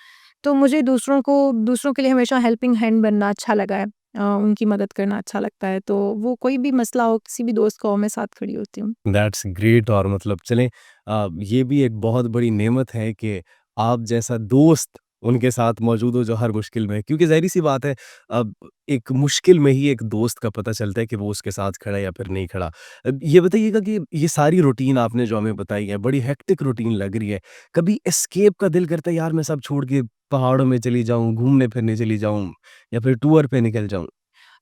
S1: तो मुझे दूसरों के लिए हमेशा हेल्पिंग हैंड बनना अच्छा लगा है। उनकी मदद करना अच्छा लगता है। तो वो कोई भी मसला हो, किसी भी दोस्त का हो, मैं साथ खड़ी होती हूँ।
S2: दैट्स ग्रेट और मतलब चलें ये भी एक बहुत बड़ी नेमत है कि आप जैसा दोस्त उनके साथ मौजूद हो जो हर मुश्किल में, क्योंकि ज़ाहिर-सी बात है अब एक मुश्किल में ही एक दोस्त का पता चलता है कि वो उसके साथ खड़ा है या फिर नहीं खड़ा। ये बताइएगा कि ये सारी रूटीन आपने जो हमें बताई है, बड़ी हेक्टिक रूटीन लग रही है। कभी एस्केप का दिल करता है यार मैं सब छोड़ के पहाड़ों में चली जाऊँ, घूमने-फिरने चली जाऊँ या फिर टूर पे निकल जाऊँ?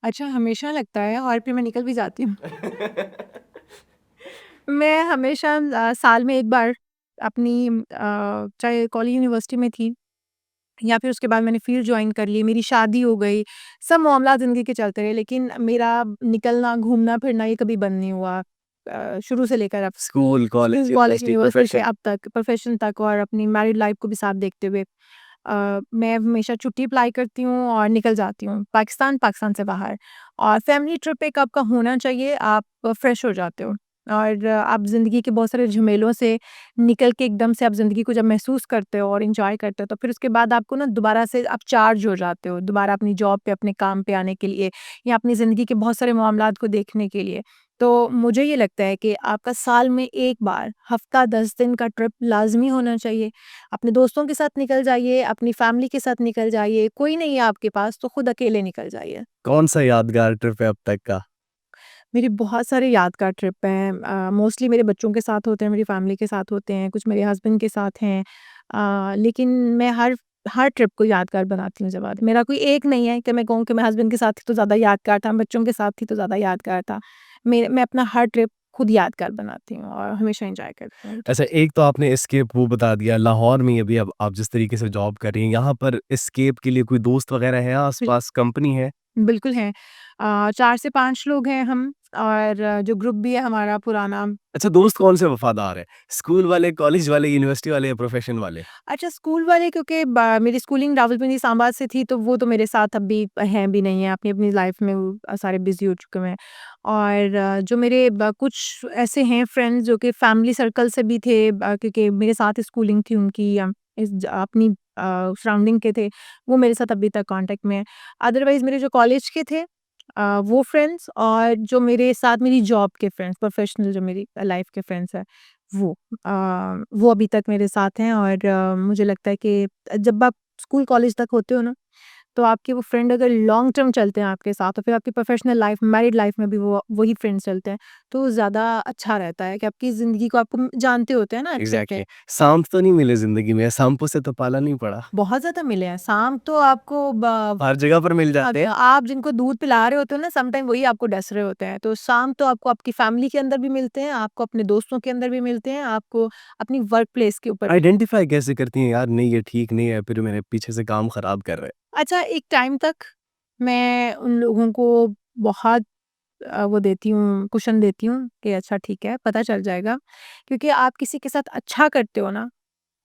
S1: अच्छा, हमेशा लगता है और फिर मैं निकल भी जाती हूँ। मैं हमेशा साल में 1 बार अपनी चाहे कॉलेज यूनिवर्सिटी में थी या फिर उसके बाद मैंने फ़ील्ड जॉइन कर ली, मेरी शादी हो गई, सब मामला ज़िंदगी के चलते रहे, लेकिन मेरा निकलना, घूमना-फिरना ये कभी बंद नहीं हुआ। शुरू से लेकर अब
S2: school, college,
S1: college,
S2: university,
S1: university से
S2: प्रोफ़ेशन।
S1: अब तक, प्रोफ़ेशन तक और अपनी मैरिड लाइफ़ को भी साथ देखते हुए मैं हमेशा छुट्टी अप्लाई करती हूँ और निकल जाती हूँ, पाकिस्तान, पाकिस्तान से बाहर। और फैमिली ट्रिप एक आपका होना चाहिए, आप फ्रेश हो जाते हो और आप ज़िंदगी के बहुत सारे झमेलों से निकल के एकदम से आप ज़िंदगी को जब महसूस करते हो और एन्जॉय करते हो, तो फिर उसके बाद आपको ना दोबारा से आप चार्ज हो जाते हो, दोबारा अपनी जॉब पे, अपने काम पे आने के लिए या अपनी ज़िंदगी के बहुत सारे मामलात को देखने के लिए। तो मुझे ये लगता है कि आपका साल में 1 बार, हफ़्ता 10 दिन का ट्रिप लाज़मी होना चाहिए। अपने दोस्तों के साथ निकल जाइए, अपनी फैमिली के साथ निकल जाइए, कोई नहीं है आपके पास तो खुद अकेले निकल जाइए।
S2: कौन-सा यादगार ट्रिप है अब तक का?
S1: मेरे बहुत सारे यादगार ट्रिप हैं मोस्टली मेरे बच्चों के साथ होते हैं, मेरी फैमिली के साथ होते हैं, कुछ मेरे हस्बैंड के साथ हैं। लेकिन मैं हर ट्रिप को यादगार बनाती हूँ जब आती मेरा कोई एक नहीं है कि मैं कहूँ कि मैं हस्बैंड के साथ थी तो ज़्यादा यादगार था, बच्चों के साथ थी तो ज़्यादा यादगार था। मैं अपना हर ट्रिप खुद यादगार बनाती हूँ और हमेशा एन्जॉय करती हूँ।
S2: अच्छा, एक तो आपने एस्केप वो बता दिया, लाहौर में अभी अब आप जिस तरीके से जॉब कर रही हैं, यहाँ पर एस्केप के लिए कोई दोस्त वगैरह है आस-पास, कंपनी है?
S1: बिल्कुल हैं। 4 से 5 लोग हैं हम और जो ग्रुप भी है हमारा पुराना।
S2: अच्छा, दोस्त कौन से वफ़ादार हैं? स्कूल वाले, कॉलेज वाले, यूनिवर्सिटी वाले या प्रोफ़ेशन वाले?
S1: अच्छा स्कूल वाले क्योंकि मेरी स्कूलिंग रावलपिंडी सांबा से थी तो वो तो मेरे साथ अब भी हैं भी नहीं है अपनी-अपनी लाइफ़ में वो सारे बिज़ी हो चुके हैं। और जो मेरे कुछ ऐसे हैं फ्रेंड्स जो कि फैमिली सर्कल से भी थे क्योंकि मेरे साथ स्कूलिंग थी उनकी अपनी सराउंडिंग के थे, वो मेरे साथ अभी तक कॉन्टैक्ट में हैं। अदरवाइज़ मेरे जो कॉलेज के थे वो फ्रेंड्स और जो मेरे साथ मेरी जॉब के फ्रेंड्स, प्रोफ़ेशनल जो मेरी लाइफ़ के फ्रेंड्स हैं, वो। वो अभी तक मेरे साथ हैं और मुझे लगता है कि जब आप स्कूल कॉलेज तक होते हो ना, तो आपके वो फ्रेंड अगर लॉन्ग टर्म चलते हैं आपके साथ और फिर आपकी प्रोफ़ेशनल लाइफ़, मैरिड लाइफ़ में भी वो वही फ्रेंड्स चलते हैं, तो ज़्यादा अच्छा रहता है कि आपकी ज़िंदगी को आपको जानते होते हैं ना अच्छे से।
S2: एग्ज़ैक्टली। सांप तो नहीं मिले ज़िंदगी में, सांपों से तो पाला नहीं पड़ा।
S1: बहुत ज़्यादा मिले हैं, शाम तो आपको
S2: हर जगह पर मिल जाते हैं।
S1: आप जिनको दूध पिला रहे होते हो ना सम टाइम वही आपको डस रहे होते हैं। तो शाम तो आपको आपकी फैमिली के अंदर भी मिलते हैं, आपको अपने दोस्तों के अंदर भी मिलते हैं, आपको अपनी वर्क प्लेस के ऊपर।
S2: आइडेंटिफ़ाई कैसे करती हैं यार, नहीं ये ठीक नहीं है, फिर मेरे पीछे से काम खराब कर रहा है?
S1: अच्छा एक टाइम तक मैं उन लोगों को बहुत वो देती हूँ, कुशन देती हूँ कि अच्छा ठीक है, पता चल जाएगा। क्योंकि आप किसी के साथ अच्छा करते हो ना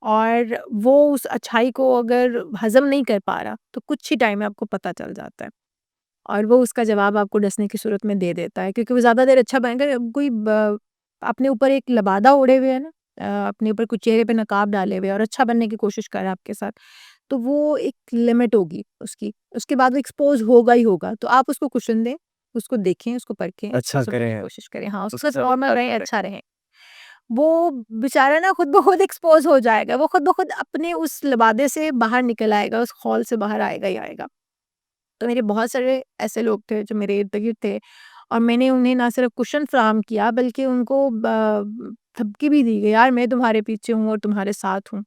S1: और वो उस अच्छाई को अगर हज़म नहीं कर पा रहा, तो कुछ ही टाइम में आपको पता चल जाता है। और वो उसका जवाब आपको डँसने की सूरत में दे देता है क्योंकि वो ज़्यादा देर अच्छा बनेगा कोई ब अपने ऊपर एक लबादा ओढ़े हुए है ना अपने ऊपर कुछ चेहरे पे नकाब डाले हुए है और अच्छा बनने की कोशिश कर रहा है आपके साथ, तो वो एक लिमिट होगी उसकी, उसके बाद वो एक्सपोज़ होगा ही होगा। तो आप उसको कुशन दें, उसको देखें, उसको परखें और
S2: अच्छा
S1: सुनने की
S2: करें,
S1: कोशिश करें। हाँ, उसके
S2: उसके
S1: साथ
S2: साथ
S1: नॉर्मल
S2: अच्छा
S1: रहें,
S2: करें।
S1: अच्छा रहें। वो बेचारा ना खुद ब खुद एक्सपोज़ हो जाएगा, वो खुद ब खुद अपने उस लबादे से बाहर निकल आएगा, उस खौल से बाहर आएगा ही आएगा। तो मेरे बहुत सारे ऐसे लोग थे जो मेरे इर्द-गिर्द थे और मैंने उन्हें ना सिर्फ़ कुशन फ़राहम किया बल्कि उनको धमकी भी दी गई, यार मैं तुम्हारे पीछे हूँ और तुम्हारे साथ हूँ।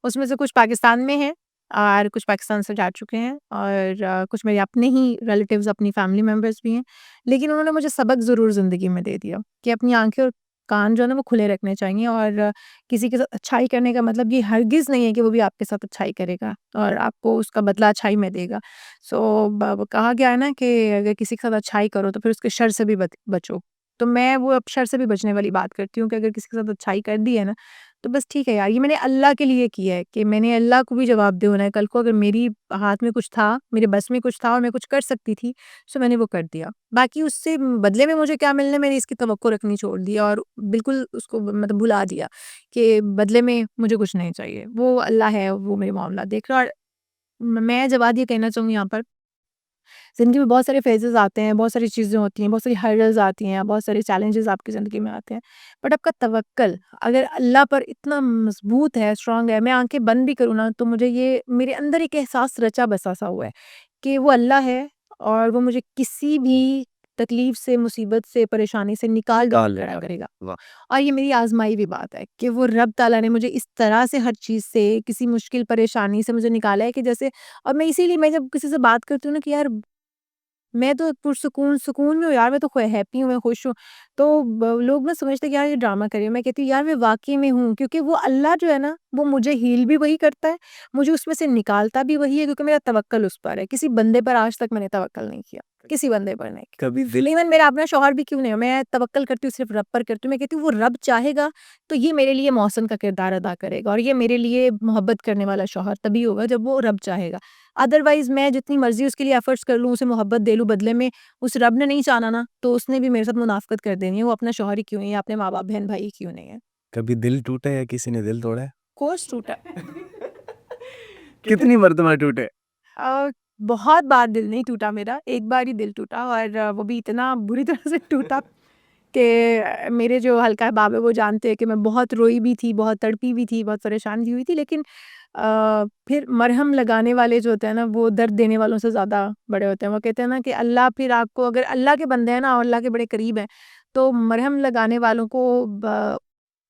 S1: उसमें से कुछ पाकिस्तान में हैं और कुछ पाकिस्तान से जा चुके हैं और कुछ मेरे अपने ही रिलेटिव्स, अपनी फैमिली मेंबर्स भी हैं। लेकिन उन्होंने मुझे सबक ज़रूर ज़िंदगी में दे दिया कि अपनी आँखें और कान जो है ना वो खुले रखने चाहिए और किसी के साथ अच्छाई करने का मतलब ये हरगिज़ नहीं है कि वो भी आपके साथ अच्छाई करेगा और आपको उसका बदला अच्छाई में देगा। सो ब कहा गया है ना कि अगर किसी के साथ अच्छाई करो तो फिर उसके शर से भी बचो। तो मैं वो अब शर से भी बचने वाली बात करती हूँ कि अगर किसी के साथ अच्छाई कर दी है ना, तो बस ठीक है यार, ये मैंने अल्लाह के लिए किया है कि मैंने अल्लाह को भी जवाबदेह होना है। कल को अगर मेरी हाथ में कुछ था, मेरे बस में कुछ था और मैं कुछ कर सकती थी, सो मैंने वो कर दिया। बाकी उससे बदले में मुझे क्या मिलना है, मैंने इसकी तवक्को रखनी छोड़ दी और बिल्कुल उसको मतलब भुला दिया कि बदले में मुझे कुछ नहीं चाहिए। वो अल्लाह है, वो मेरे मामला देख रहा है और मैं जवाब ये कहना चाहूँगी यहाँ पर ज़िंदगी में बहुत सारे फेजेज़ आते हैं, बहुत सारी चीज़ें होती हैं, बहुत सारी हर्डल्स आती हैं, बहुत सारे चैलेंजेस आपकी ज़िंदगी में आते हैं। बट आपका तवक्कल अगर अल्लाह पर इतना मज़बूत है, स्ट्रॉन्ग है, मैं आँखें बंद भी करूँ ना तो मुझे ये मेरे अंदर एक एहसास रचा बसा सा हुआ है कि वो अल्लाह है और वो मुझे किसी भी तकलीफ़ से, मुसीबत से, परेशानी से निकाल
S2: निकाल
S1: खड़ा
S2: लेगा।
S1: करेगा।
S2: वाह!
S1: और ये मेरी आज़माई हुई बात है कि वो रब ताला ने मुझे इस तरह से हर चीज़ से, किसी मुश्किल परेशानी से मुझे निकाला है कि जैसे और मैं इसीलिए मैं जब किसी से बात करती हूँ ना कि यार मैं तो पुरसुकून सुकून में हूँ यार, मैं तो हैप्पी हूँ, मैं खुश हूँ। तो लोग ना समझते हैं कि यार ये ड्रामा कर रही है। मैं कहती हूँ यार मैं वाक़ई में हूँ क्योंकि वो अल्लाह जो है ना, वो मुझे हील भी वही करता है, मुझे उसमें से निकालता भी वही है क्योंकि मेरा तवक्कल उस पर है। किसी बंदे पर आज तक मैंने तवक्कल नहीं किया, किसी बंदे पर नहीं।
S2: कभी दिल
S1: इवन मेरा अपना शौहर भी क्यों नहीं है, मैं तवक्कल करती हूँ सिर्फ़ रब पर करती हूँ। मैं कहती हूँ वो रब चाहेगा तो ये मेरे लिए मौहसिन का किरदार अदा करेगा और ये मेरे लिए मोहब्बत करने वाला शौहर तभी होगा जब वो रब चाहेगा। अदरवाइज़ मैं जितनी मर्ज़ी उसके लिए एफ़र्ट्स कर लूँ, उसे मोहब्बत दे लूँ, बदले में उस रब ने नहीं चाहना ना, तो उसने भी मेरे साथ मुनाफ़िक़त कर देनी है। वो अपना शौहर ही क्यों नहीं है, अपने माँ-बाप, बहन-भाई ही क्यों नहीं है।
S2: कभी दिल टूटा या किसी ने दिल तोड़ा है?
S1: कोर्स टूटा।
S2: कितनी मर्तबा टूटे?
S1: अ, बहुत बार दिल नहीं टूटा मेरा, एक बार ही दिल टूटा और वो भी इतना बुरी तरह से टूटा कि मेरे जो हल्का बाब है वो जानते हैं कि मैं बहुत रोई भी थी, बहुत तड़पी भी थी, बहुत परेशान भी हुई थी लेकिन फिर मरहम लगाने वाले जो होते हैं ना वो दर्द देने वालों से ज़्यादा बड़े होते हैं। वो कहते हैं ना कि अल्लाह फिर आपको अगर अल्लाह के बंदे हैं ना और अल्लाह के बड़े करीब हैं, तो मरहम लगाने वालों को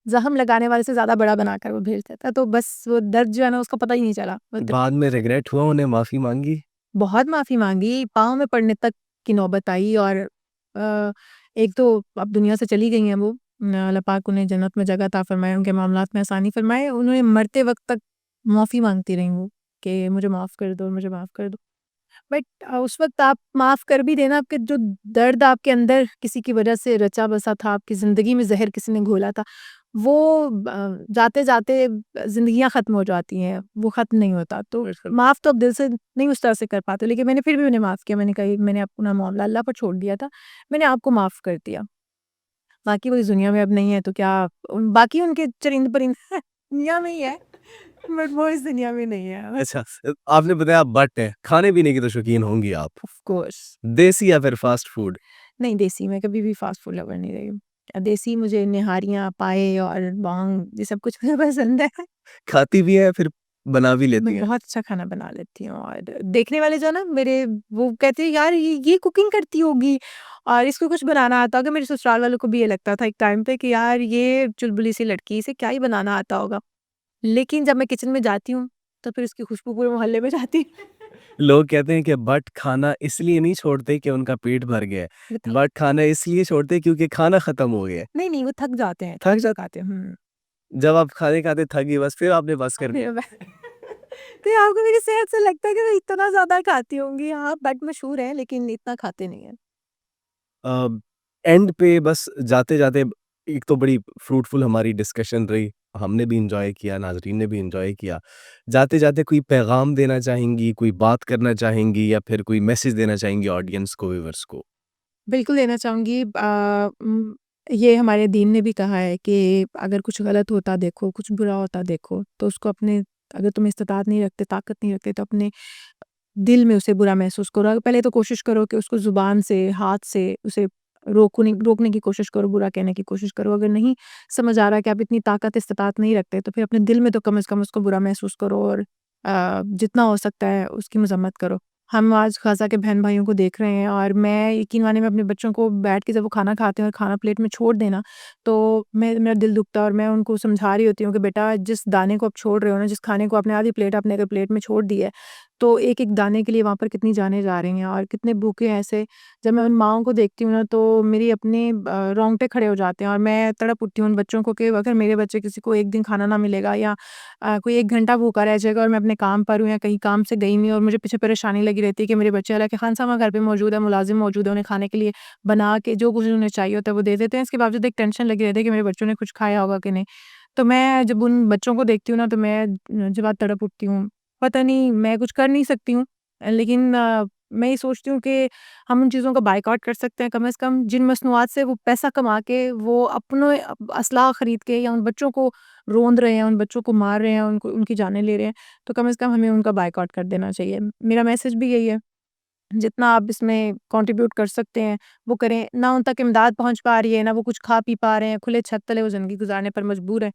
S1: ज़ख्म लगाने वाले से ज़्यादा बड़ा बनाकर वो भेज देता है। तो बस वो दर्द जो है ना उसका पता ही नहीं चला। वो
S2: बाद में रिग्रेट हुआ, उन्हें माफ़ी माँगी?
S1: बहुत माफ़ी माँगी, पाँव में पड़ने तक की नौबत आई और अ, एक तो अब दुनिया से चली गई हैं वो। अल्लाह पाक उन्हें जन्नत में जगह अता फ़रमाए, उनके मामलात में आसानी फ़रमाए। उन्होंने मरते वक़्त तक माफ़ी माँगती रहीं वो कि मुझे माफ़ कर दो, मुझे माफ़ कर दो। बट उस वक़्त आप माफ़ कर भी देना, आपके जो दर्द आपके अंदर किसी की वजह से रचा बसा था, आपकी ज़िंदगी में ज़हर किसी ने घोला था, वो जाते-जाते ज़िंदगियाँ ख़त्म हो जाती हैं, वो ख़त्म नहीं होता। तो
S2: बिल्कुल।
S1: माफ़ तो आप दिल से नहीं उस तरह से कर पाते, लेकिन मैंने फिर भी उन्हें माफ़ किया। मैंने कहा मैंने अपना मामला अल्लाह पर छोड़ दिया था, मैंने आपको माफ़ कर दिया। बाकी वो इस दुनिया में अब नहीं है तो क्या बाकी उनके चरिंद-परिंद दुनिया में ही है, बट वो इस दुनिया में नहीं है।
S2: अच्छा, आपने बताया आप भट्ट हैं, खाने-पीने की तो शौकीन होंगी आप।
S1: Of course.
S2: देसी या फिर फ़ास्ट फ़ूड?
S1: नहीं, देसी मैं कभी भी फ़ास्ट फ़ूड लवर नहीं रही हूँ। देसी मुझे निहारियाँ, पाए और बांग ये सब कुछ मुझे पसंद है।
S2: खाती भी हैं या फिर बना भी लेती
S1: मैं
S2: हैं?
S1: बहुत अच्छा खाना बना लेती हूँ और देखने वाले जो है ना मेरे वो कहते हैं यार ये कुकिंग करती होगी और इसको कुछ बनाना आता होगा। मेरे ससुराल वालों को भी ये लगता था एक टाइम पे कि यार ये चुलबुली सी लड़की इसे क्या ही बनाना आता होगा। लेकिन जब मैं किचन में जाती हूँ, तो फिर उसकी खुशबू पूरे मोहल्ले में जाती है।
S2: लोग कहते हैं कि भट्ट खाना इसलिए नहीं छोड़ते कि उनका पेट भर गया है।
S1: वो थक
S2: भट्ट खाना इसलिए छोड़ते हैं क्योंकि खाना खत्म हो गया है।
S1: नहीं, नहीं वो थक जाते हैं,
S2: थक
S1: थक
S2: जा
S1: खाते हैं।
S2: जब आप खाते-खाते थक गई बस फिर आपने बस कर
S1: फिर मैं तो ये आपको मेरी सेहत से लगता है कि मैं इतना ज़्यादा खाती होंगी। हाँ, बट मशहूर है लेकिन इतना खाते नहीं हैं।
S2: अ, एंड पे बस जाते-जाते एक तो बड़ी फ्रूटफुल हमारी डिस्कशन रही। हमने भी एन्जॉय किया, नाज़रीन ने भी एन्जॉय किया। जाते-जाते कोई पैगाम देना चाहेंगी, कोई बात करना चाहेंगी या फिर कोई मैसेज देना चाहेंगी ऑडियंस को, व्यूअर्स को?
S1: बिल्कुल देना चाहूँगी ये हमारे दीन ने भी कहा है कि अगर कुछ गलत होता देखो, कुछ बुरा होता देखो, तो उसको अपने अगर तुम इस्तिताअत नहीं रखते, ताकत नहीं रखते, तो अपने दिल में उसे बुरा महसूस करो। पहले तो कोशिश करो कि उसको ज़ुबान से, हाथ से उसे रोकने की कोशिश करो, बुरा कहने की कोशिश करो। अगर नहीं समझ आ रहा है कि आप इतनी ताकत इस्तिताअत नहीं रखते, तो फिर अपने दिल में तो कम से कम उसको बुरा महसूस करो और जितना हो सकता है उसकी मज़म्मत करो। हम आज ग़ज़ा के बहन-भाइयों को देख रहे हैं और मैं यकीन मानिए मैं अपने बच्चों को बैठ के जब वो खाना खाते हैं और खाना प्लेट में छोड़ देना, तो मेरा दिल दुखता है और मैं उनको समझा रही होती हूँ कि बेटा जिस दाने को आप छोड़ रहे हो ना, जिस खाने को आपने आधी प्लेट आपने अगर प्लेट में छोड़ दी है, तो एक-एक दाने के लिए वहाँ पर कितनी जानें जा रही हैं और कितने भूखे हैं ऐसे। जब मैं उन माँओं को देखती हूँ ना, तो मेरी अपने रोंगटे खड़े हो जाते हैं और मैं तड़प उठती हूँ उन बच्चों को कि अगर मेरे बच्चे किसी को एक दिन खाना ना मिलेगा या कोई 1 घंटा भूखा रह जाएगा और मैं अपने काम पर हूँ या कहीं काम से गई हुई हूँ और मुझे पीछे परेशानी लगी रहती है कि मेरे बच्चे हालाँकि खानसामा घर पे मौजूद है, मुलाज़िम मौजूद है, उन्हें खाने के लिए बना के जो कुछ उन्हें चाहिए होता है वो दे देते हैं। इसके बावजूद एक टेंशन लगी रहती है कि मेरे बच्चों ने कुछ खाया होगा कि नहीं। तो मैं जब उन बच्चों को देखती हूँ ना, तो मैं जब तड़प उठती हूँ। पता नहीं मैं कुछ कर नहीं सकती हूँ, लेकिन मैं ये सोचती हूँ कि हम उन चीज़ों का बायकॉट कर सकते हैं। कम से कम जिन मसनूआत से वो पैसा कमा के वो अपने असलाह खरीद के या उन बच्चों को रोंद रहे हैं, उन बच्चों को मार रहे हैं, उनको उनकी जानें ले रहे हैं, तो कम से कम हमें उनका बायकॉट कर देना चाहिए। मेरा मैसेज भी यही है। जितना आप इसमें कंट्रीब्यूट कर सकते हैं, वो करें। ना उन तक इमदाद पहुँच पा रही है, ना वो कुछ खा पी पा रहे हैं, खुले छत तले वो ज़िंदगी गुज़ारने पर मजबूर हैं।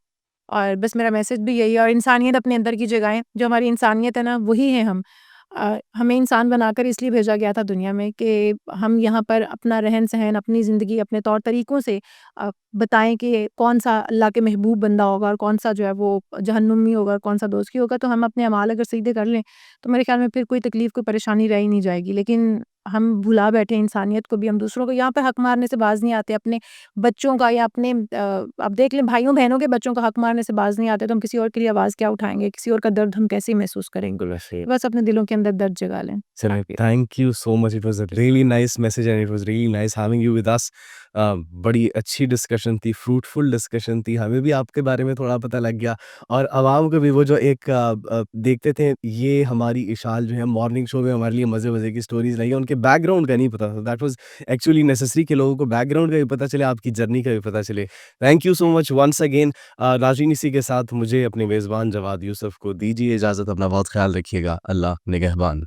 S1: और बस मेरा मैसेज भी यही है, और इंसानियत अपने अंदर की जगाएँ, जो हमारी इंसानियत है ना, वही हैं हम। हमें इंसान बनाकर इसलिए भेजा गया था दुनिया में कि हम यहाँ पर अपना रहन-सहन, अपनी ज़िंदगी, अपने तौर-तरीकों से बताएँ कि कौन-सा अल्लाह के महबूब बंदा होगा और कौन-सा जो है वो जहन्नुमी होगा और कौन-सा दोज़खी होगा। तो हम अपने अमाल अगर सीधे कर लें, तो मेरे ख़्याल में फिर कोई तकलीफ़, कोई परेशानी रह ही नहीं जाएगी। लेकिन हम भुला बैठे हैं इंसानियत को भी, हम दूसरों को यहाँ पे हक मारने से बाज़ नहीं आते, अपने बच्चों का या अपने आप देख लें भाइयों-बहनों के बच्चों का हक मारने से बाज़ नहीं आते, तो हम किसी और के लिए आवाज़ क्या उठाएँगे? किसी और का दर्द हम कैसे महसूस करेंगे?
S2: वैसे
S1: बस अपने दिलों के अंदर दर्द जगा लें।
S2: चलिए, thank you so much, it was a really nice message and it was really nice having you with us. बड़ी अच्छी डिस्कशन थी, फ्रूटफुल डिस्कशन थी, हमें भी आपके बारे में थोड़ा पता लग गया और आवाम को भी वो जो एक देखते थे, ये हमारी इशाल जो है मॉर्निंग शो में हमारे लिए मज़े-मज़े की स्टोरीज़ रही हैं, उनके बैकग्राउंड का नहीं पता था, दैट वाज़ एक्चुअली नेसेसरी कि लोगों को बैकग्राउंड का भी पता चले, आपकी जर्नी का भी पता चले। Thank you so much once again. नाज़रीन, इसी के साथ मुझे अपने मेज़बान जवाद यूसुफ को दीजिए इजाज़त, अपना बहुत ख़्याल रखिएगा, अल्लाह निगहबान।